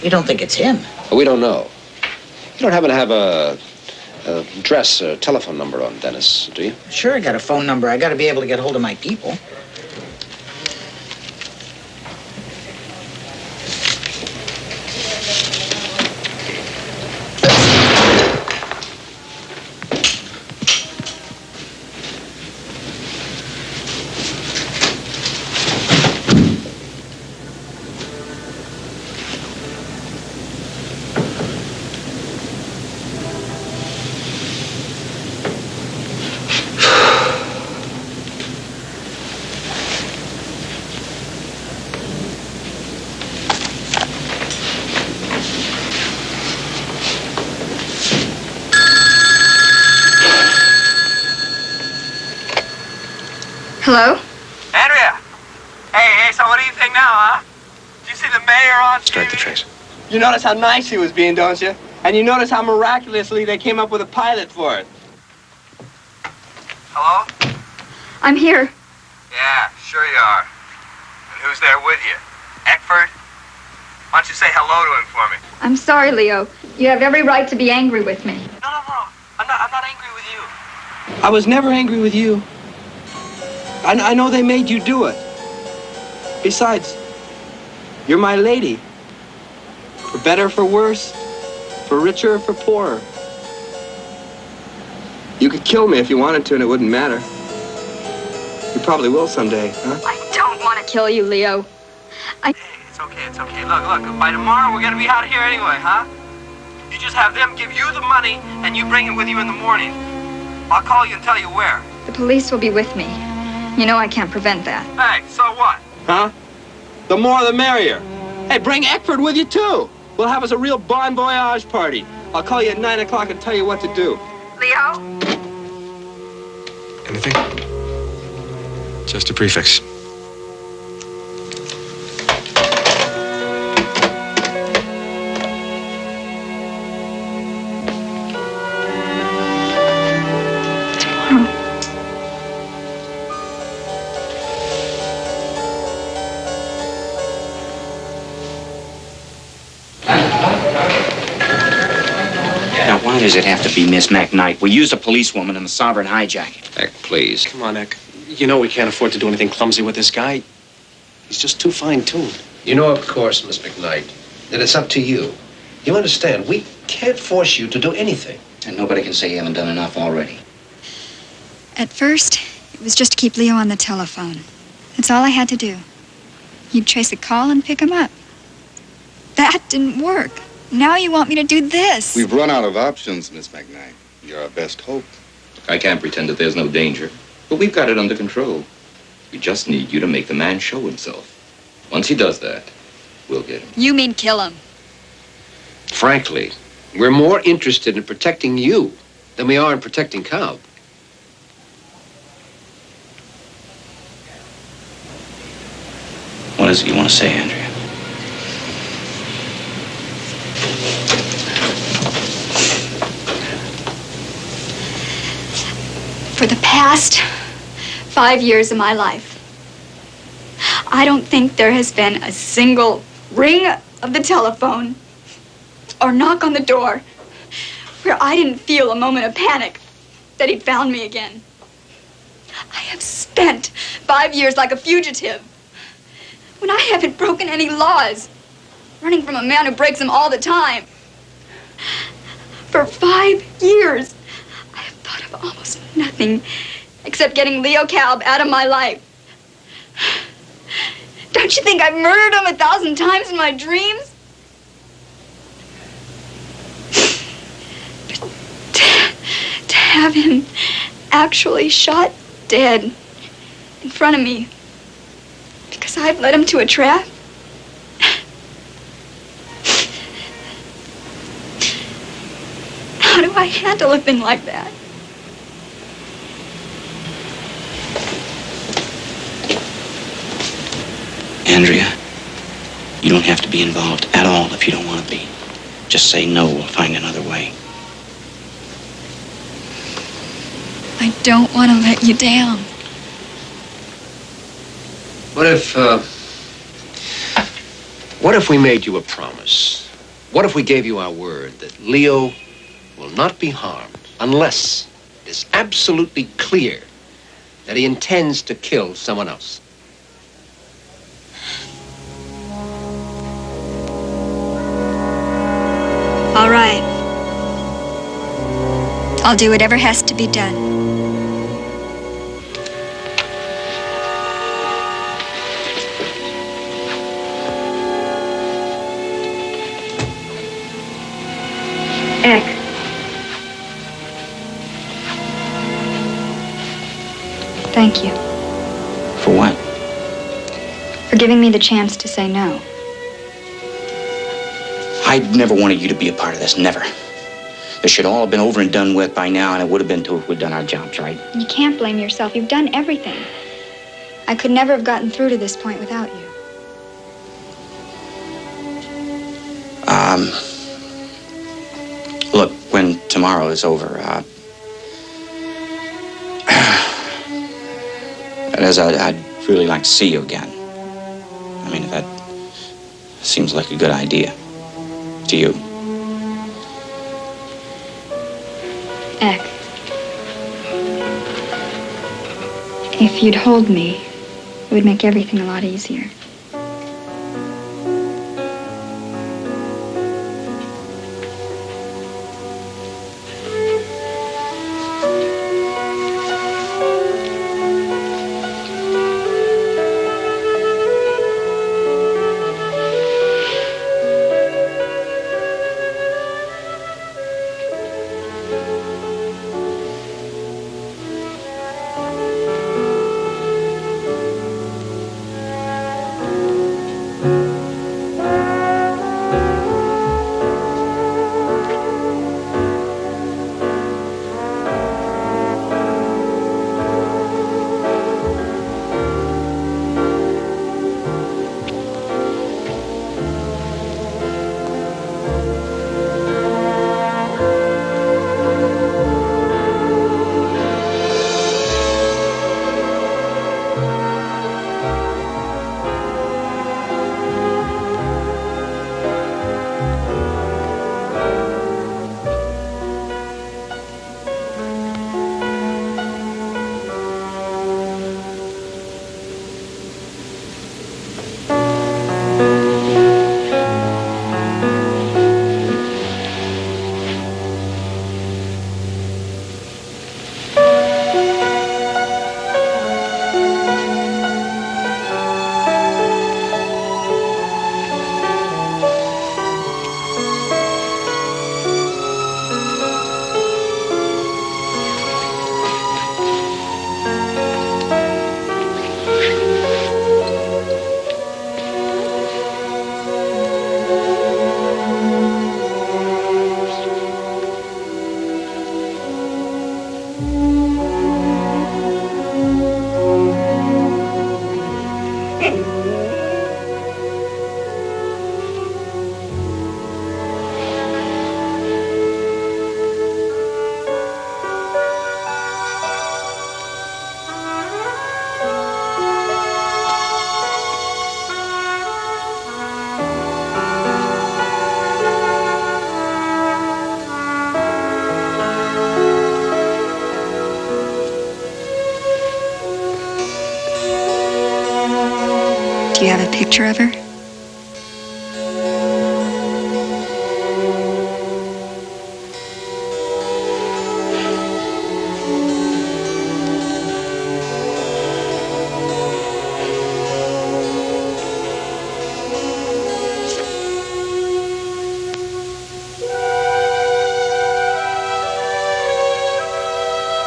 S12: You don't think it's him?
S8: We don't know. You don't happen to have a address or telephone number on Dennis, do you?
S12: Sure, I got a phone number. I got to be able to get hold of my people.
S2: Hello?
S6: Andrea! Hey, so what do you think now, huh? Did you see the mayor on TV?
S8: Start the trace.
S6: You notice how nice he was being, don't you? And you notice how miraculously they came up with a pilot for it. Hello?
S2: I'm here.
S6: Yeah, sure you are. And who's there with you? Eckford? Why don't you say hello to him for me?
S2: I'm sorry, Leo. You have every right to be angry with me.
S6: No. I'm not angry with you. I was never angry with you. I know they made you do it. Besides, you're my lady. For better, for worse, for richer, for poorer. You could kill me if you wanted to and it wouldn't matter. You probably will someday, huh?
S2: I don't want to kill you, Leo.
S6: Hey, it's okay. Look, by tomorrow we're gonna be out of here anyway, huh? You just have them give you the money and you bring it with you in the morning. I'll call you and tell you where.
S2: The police will be with me. You know I can't prevent that.
S6: Hey, so what? Huh? The more the merrier. Hey, bring Eckford with you too. We'll have us a real bon voyage party. I'll call you at 9 o'clock and tell you what to do.
S2: Leo?
S5: Anything? Just a prefix.
S4: Why does it have to be Miss McKnight? We used a policewoman in the sovereign hijacking.
S8: Eck, please.
S15: Come on, Eck. You know we can't afford to do anything clumsy with this guy. He's just too fine-tuned.
S8: You know, of course, Miss McKnight, that it's up to you. You understand, we can't force you to do anything.
S4: And nobody can say you haven't done enough already.
S2: At first, it was just to keep Leo on the telephone. That's all I had to do. You'd trace a call and pick him up. That didn't work. Now you want me to do this.
S10: We've run out of options, Miss McKnight. You're our best hope.
S21: I can't pretend that there's no danger, but we've got it under control. We just need you to make the man show himself. Once he does that, we'll get him.
S2: You mean kill him?
S8: Frankly, we're more interested in protecting you than we are in protecting Cobb.
S4: What is it you want to say, Andrea?
S2: For the past 5 years of my life, I don't think there has been a single ring of the telephone or knock on the door where I didn't feel a moment of panic that he'd found me again. I have spent 5 years like a fugitive when I haven't broken any laws, running from a man who breaks them all the time. For 5 years, I have thought of almost nothing except getting Leo Kalb out of my life. Don't you think I've murdered him 1,000 times in my dreams? But to have him actually shot dead in front of me because I've led him to a trap? How do I handle a thing like that?
S4: Andrea, you don't have to be involved at all if you don't want to be. Just say no, we'll find another way.
S2: I don't want to let you down.
S8: What if we made you a promise? What if we gave you our word that Leo will not be harmed unless it is absolutely clear that he intends to kill someone else?
S2: All right. I'll do whatever has to be done. Eck. Thank you.
S4: For what?
S2: For giving me the chance to say no.
S4: I never wanted you to be a part of this, never. This should all have been over and done with by now, and it would have been too if we'd done our jobs right.
S2: You can't blame yourself. You've done everything. I could never have gotten through to this point without you.
S4: Look, when tomorrow is over, I'd really like to see you again. I mean, if that seems like a good idea to you.
S2: Eck. If you'd hold me, it would make everything a lot easier. Do you have a picture of her?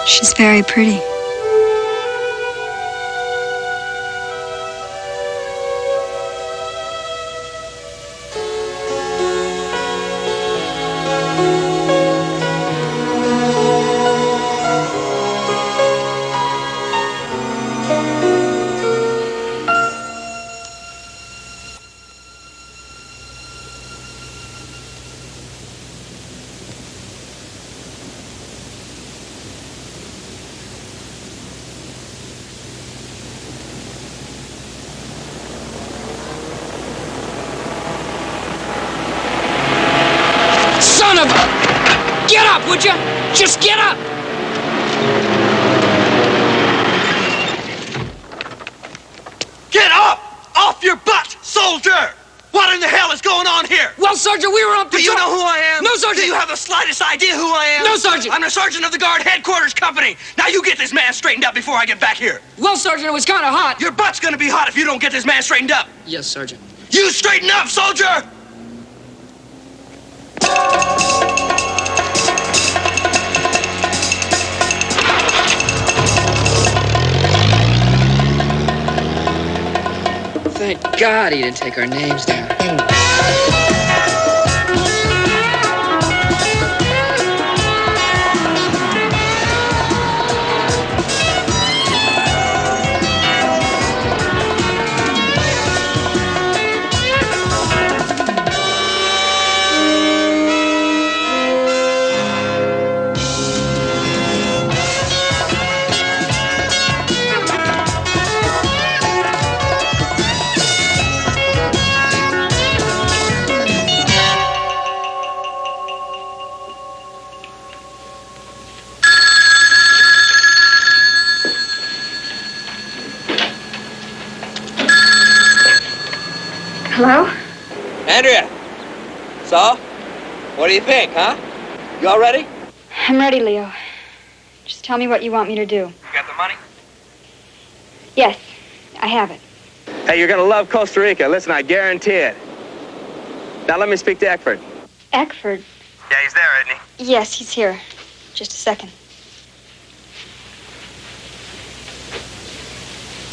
S2: She's very pretty.
S16: Son of a... Get up, would you? Just get up!
S6: Get up! Off your butt, soldier! What in the hell is going on here?
S16: Well, Sergeant, we were on patrol.
S6: Do you know who I am?
S16: No, Sergeant.
S6: Do you have the slightest idea who I am?
S16: No, Sergeant.
S6: I'm the sergeant of the guard headquarters company. Now you get this man straightened up before I get back here.
S16: Well, Sergeant, it was kind of hot.
S6: Your butt's gonna be hot if you don't get this man straightened up.
S16: Yes, Sergeant.
S6: You straighten up, soldier!
S16: Thank God he didn't take our names down.
S2: Hello?
S6: Andrea. So? What do you think, huh? You all ready?
S2: I'm ready, Leo. Just tell me what you want me to do.
S6: You got the money?
S2: Yes, I have it.
S6: Hey, you're gonna love Costa Rica. Listen, I guarantee it. Now let me speak to Eckford.
S2: Eckford?
S6: Yeah, he's there, isn't he?
S2: Yes, he's here. Just a second.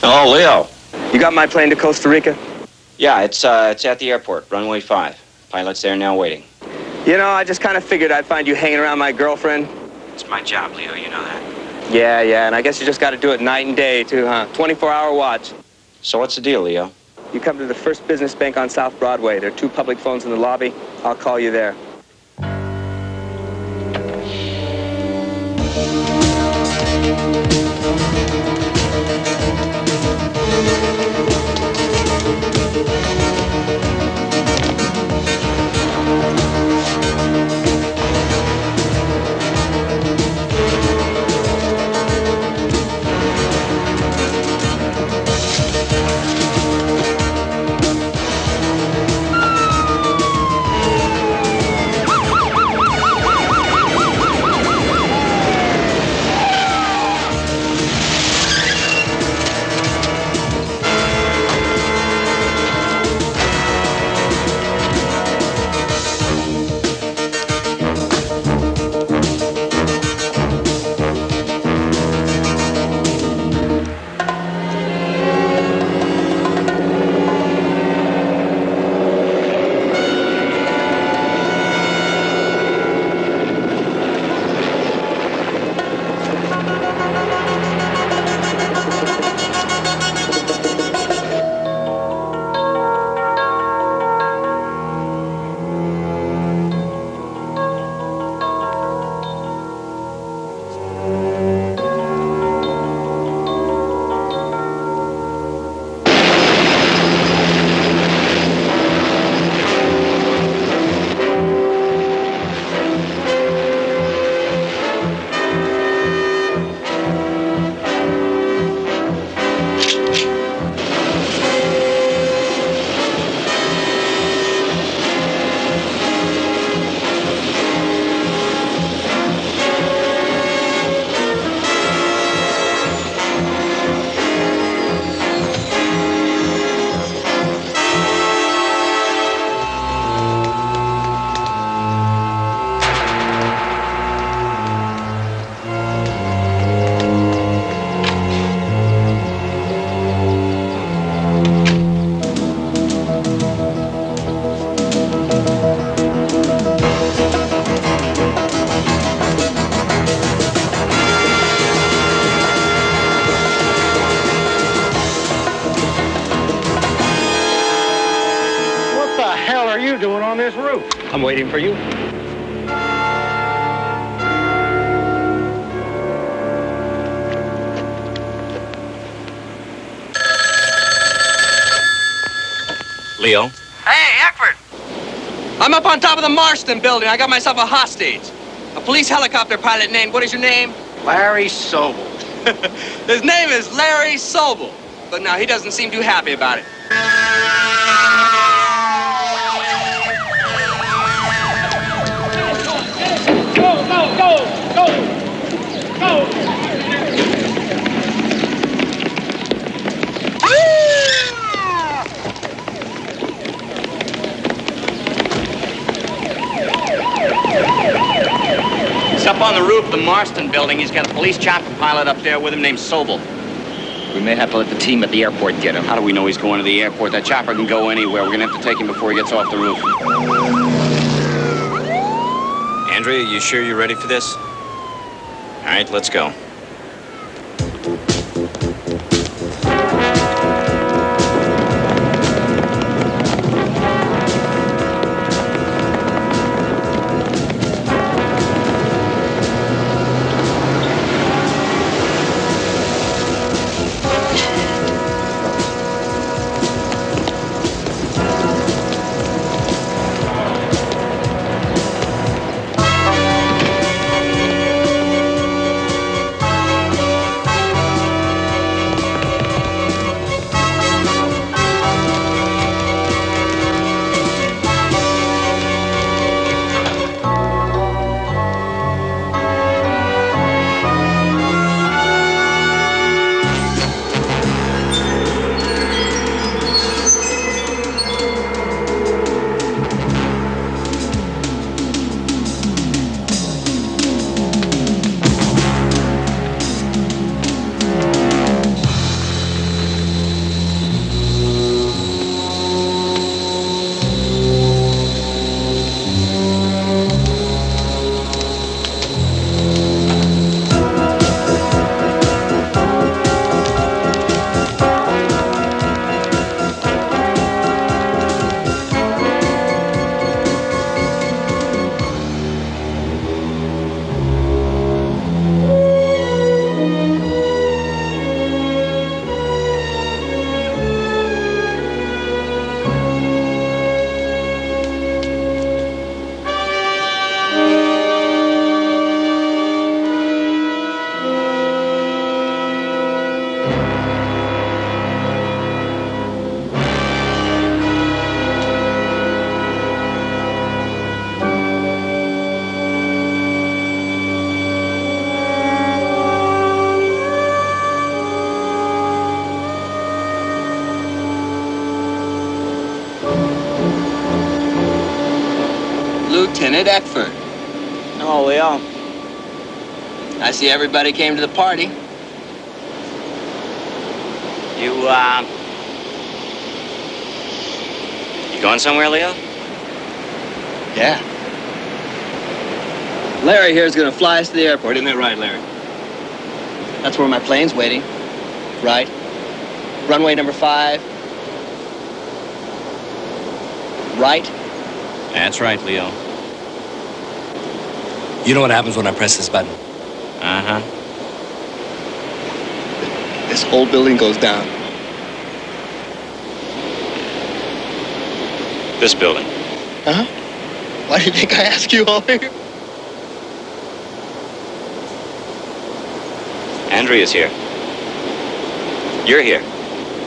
S4: Oh, Leo.
S6: You got my plane to Costa Rica?
S4: Yeah, it's at the airport, runway 5. Pilot's there now waiting.
S6: You know, I just kind of figured I'd find you hanging around my girlfriend.
S4: It's my job, Leo, you know that.
S6: Yeah, and I guess you just got to do it night and day, too, huh? 24-hour watch.
S4: So what's the deal, Leo?
S6: You come to the First Business Bank on South Broadway. There are 2 public phones in the lobby. I'll call you there.
S17: on this roof. I'm waiting for you.
S11: Leo?
S6: Hey, Eckford! I'm up on top of the Marston building. I got myself a hostage. A police helicopter pilot named, what is your name?
S11: Larry Sobel.
S6: His name is Larry Sobel. But no, he doesn't seem too happy about it.
S18: Go!
S11: He's up on the roof of the Marston building. He's got a police chopper pilot up there with him named Sobel. We may have to let the team at the airport get him. How do we know he's going to the airport? That chopper can go anywhere. We're going to have to take him before he gets off the roof. Andrea, you sure you're ready for this? All right, let's go.
S6: Lieutenant Eckford.
S11: Hello, Leo.
S6: I see everybody came to the party.
S11: You going somewhere, Leo?
S6: Yeah. Larry here is going to fly us to the airport. Isn't that right, Larry? That's where my plane's waiting. Right. Runway number 5. Right.
S11: That's right, Leo.
S1: You know what happens when I press this button?
S11: Uh-huh.
S6: This whole building goes down.
S11: This building.
S6: Uh-huh. Why do you think I asked you all here?
S11: Andrea's here. You're here.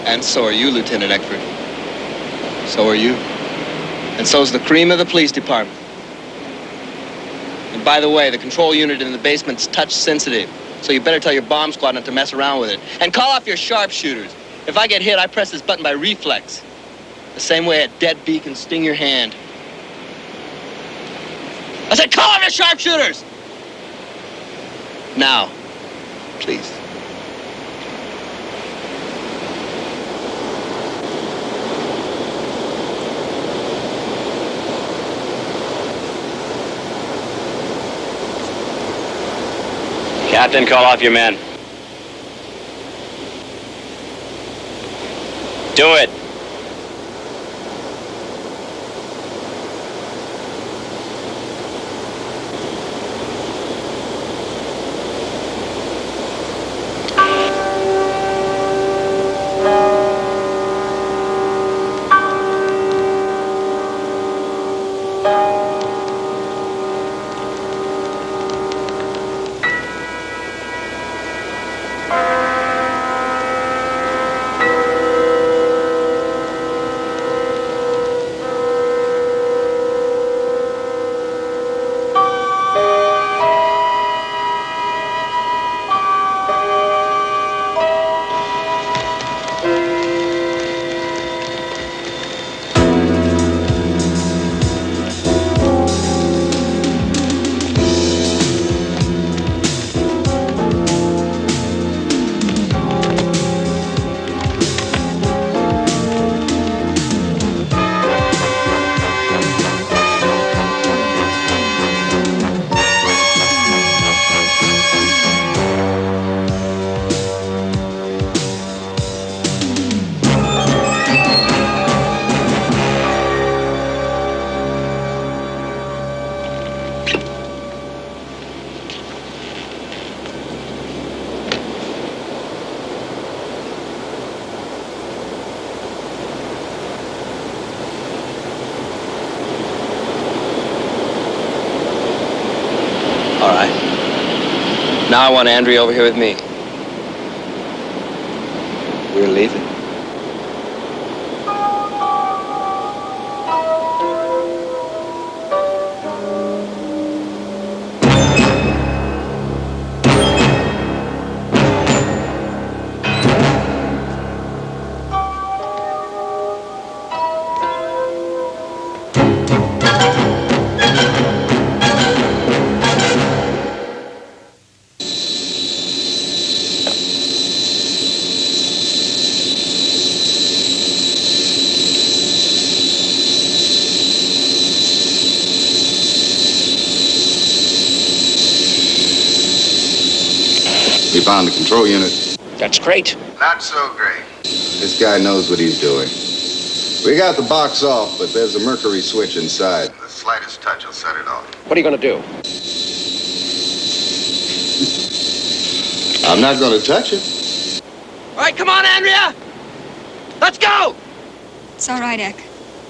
S6: And so are you, Lieutenant Eckford. So are you. And so's the cream of the police department. And by the way, the control unit in the basement's touch sensitive. So you better tell your bomb squad not to mess around with it. And call off your sharpshooters. If I get hit, I press this button by reflex. The same way a dead bee can sting your hand. I said call off your sharpshooters! Now, please.
S11: Captain, call off your men. Do it.
S6: Now I want Andrea over here with me.
S9: We're leaving.
S10: We found the control unit.
S8: That's great.
S10: Not so great. This guy knows what he's doing. We got the box off, but there's a mercury switch inside. The slightest touch will set it off.
S8: What are you going to do?
S10: I'm not going to touch it.
S6: All right, come on, Andrea! Let's go!
S2: It's all right, Eck.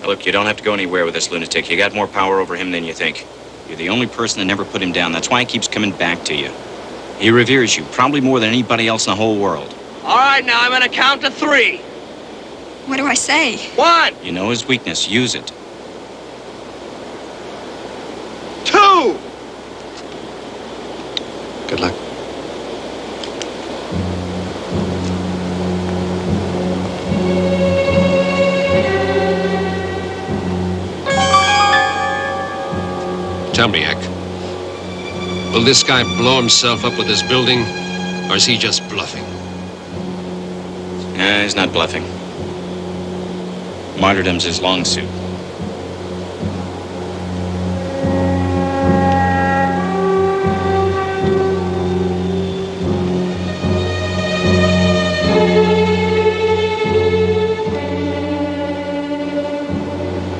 S11: Look, you don't have to go anywhere with this lunatic. You got more power over him than you think. You're the only person that never put him down. That's why he keeps coming back to you. He reveres you, probably more than anybody else in the whole world.
S6: All right, now I'm gonna count to 3.
S2: What do I say?
S6: 1,
S11: You know his weakness. Use it.
S6: 2.
S5: Good luck.
S17: Tell me, Eck. Will this guy blow himself up with this building, or is he just bluffing?
S11: He's not bluffing. Martyrdom's his long suit.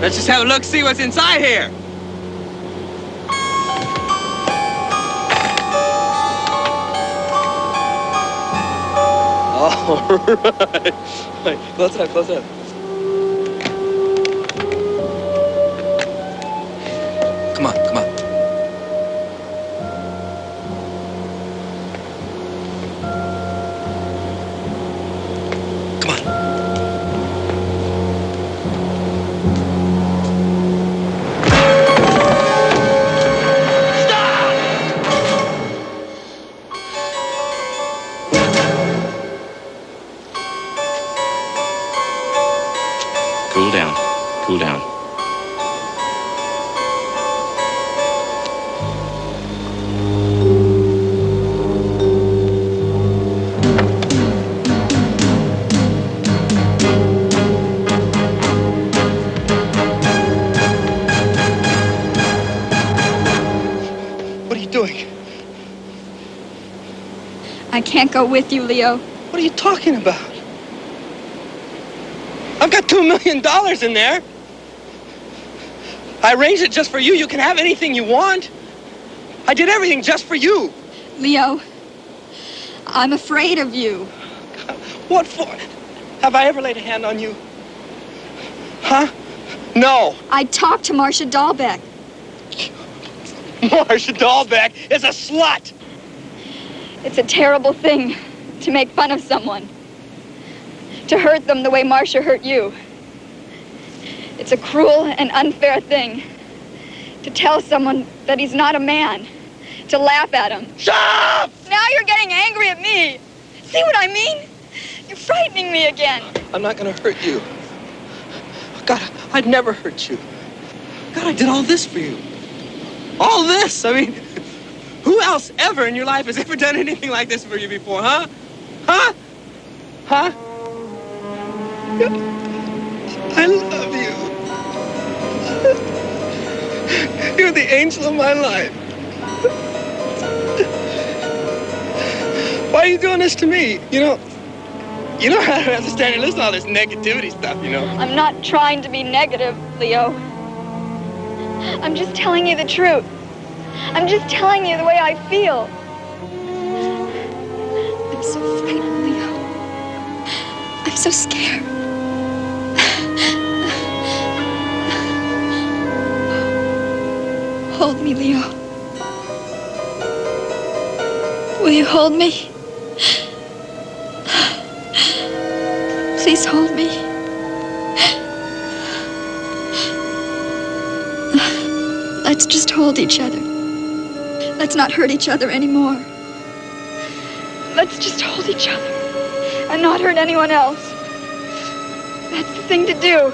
S6: Let's just have a look, see what's inside here. All right. Close up, close up. Come on, come on. Come on.
S11: Cool down. Cool down.
S6: What are you doing?
S2: I can't go with you, Leo.
S6: What are you talking about? I've got $2 million in there. I arranged it just for you. You can have anything you want. I did everything just for you.
S2: Leo, I'm afraid of you.
S6: What for? Have I ever laid a hand on you? Huh? No.
S2: I talked to Marcia Dahlbeck.
S6: Marcia Dahlbeck is a slut.
S2: It's a terrible thing to make fun of someone. To hurt them the way Marcia hurt you. It's a cruel and unfair thing to tell someone that he's not a man, to laugh at him.
S6: Shut up!
S2: Now you're getting angry at me. See what I mean? You're frightening me again.
S6: I'm not gonna hurt you. God, I'd never hurt you. God, I did all this for you. All this? I mean, who else ever in your life has ever done anything like this for you before, huh? Huh? Huh? I love you. You're the angel of my life. Why are you doing this to me? You don't have to stand and listen to all this negativity stuff, you know.
S2: I'm not trying to be negative, Leo. I'm just telling you the truth. I'm just telling you the way I feel. I'm so frightened, Leo. I'm so scared. Hold me, Leo. Will you hold me? Please hold me. Let's just hold each other. Let's not hurt each other anymore. Let's just hold each other and not hurt anyone else. That's the thing to do.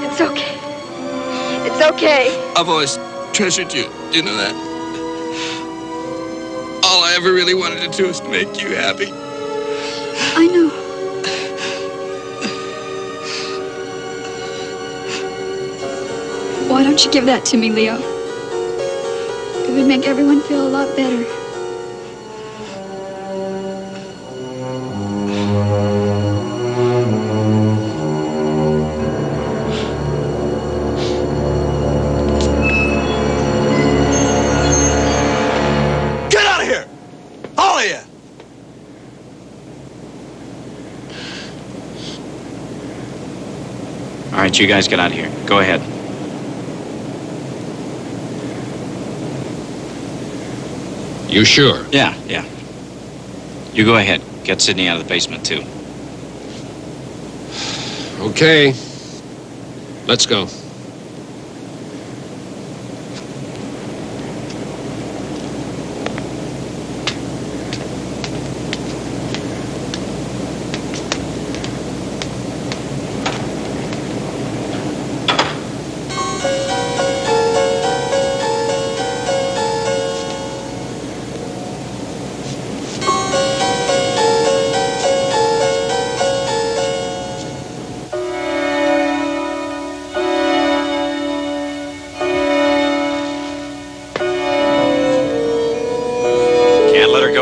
S2: It's okay. It's okay.
S7: I've always treasured you. Do you know that? All I ever really wanted to do is to make you happy.
S2: I know. Why don't you give that to me, Leo? It would make everyone feel a lot better.
S7: Get out of here! All of you!
S4: All right, you guys get out of here. Go ahead.
S22: You sure?
S4: Yeah. You go ahead. Get Sidney out of the basement, too.
S22: Okay. Let's go.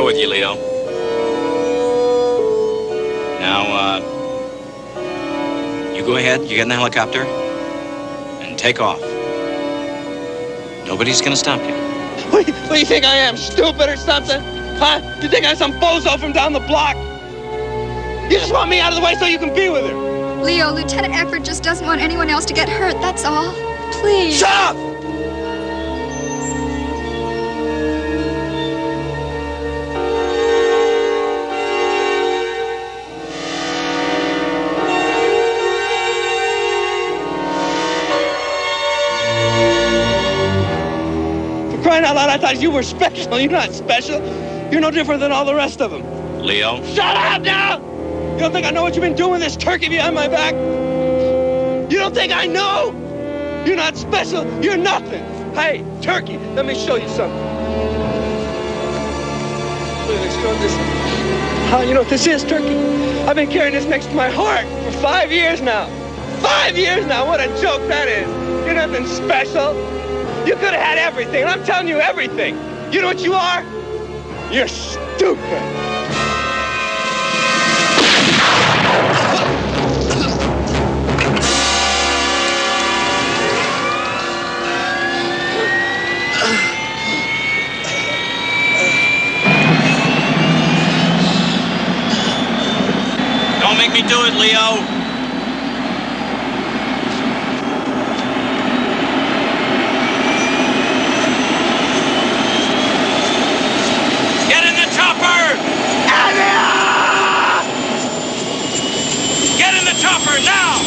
S4: With you, Leo. Now, you go ahead, you get in the helicopter, and take off. Nobody's gonna stop you.
S6: What do you think I am, stupid or something? Huh? You think I'm some bozo from down the block? You just want me out of the way so you can be with her.
S2: Leo, Lieutenant Eckford just doesn't want anyone else to get hurt, that's all. Please.
S6: Shut up! Crying out loud, I thought you were special. You're not special. You're no different than all the rest of them.
S4: Leo?
S6: Shut up now! You don't think I know what you've been doing with this turkey behind my back? You don't think I know? You're not special. You're nothing. Hey, turkey, let me show you something. Look, let's show this. You know what this is, turkey? I've been carrying this next to my heart for 5 years now. 5 years now. What a joke that is. You're nothing special. You could have had everything, and I'm telling you everything. You know what you are? You're stupid.
S4: Don't make me do it, Leo. Chopper now!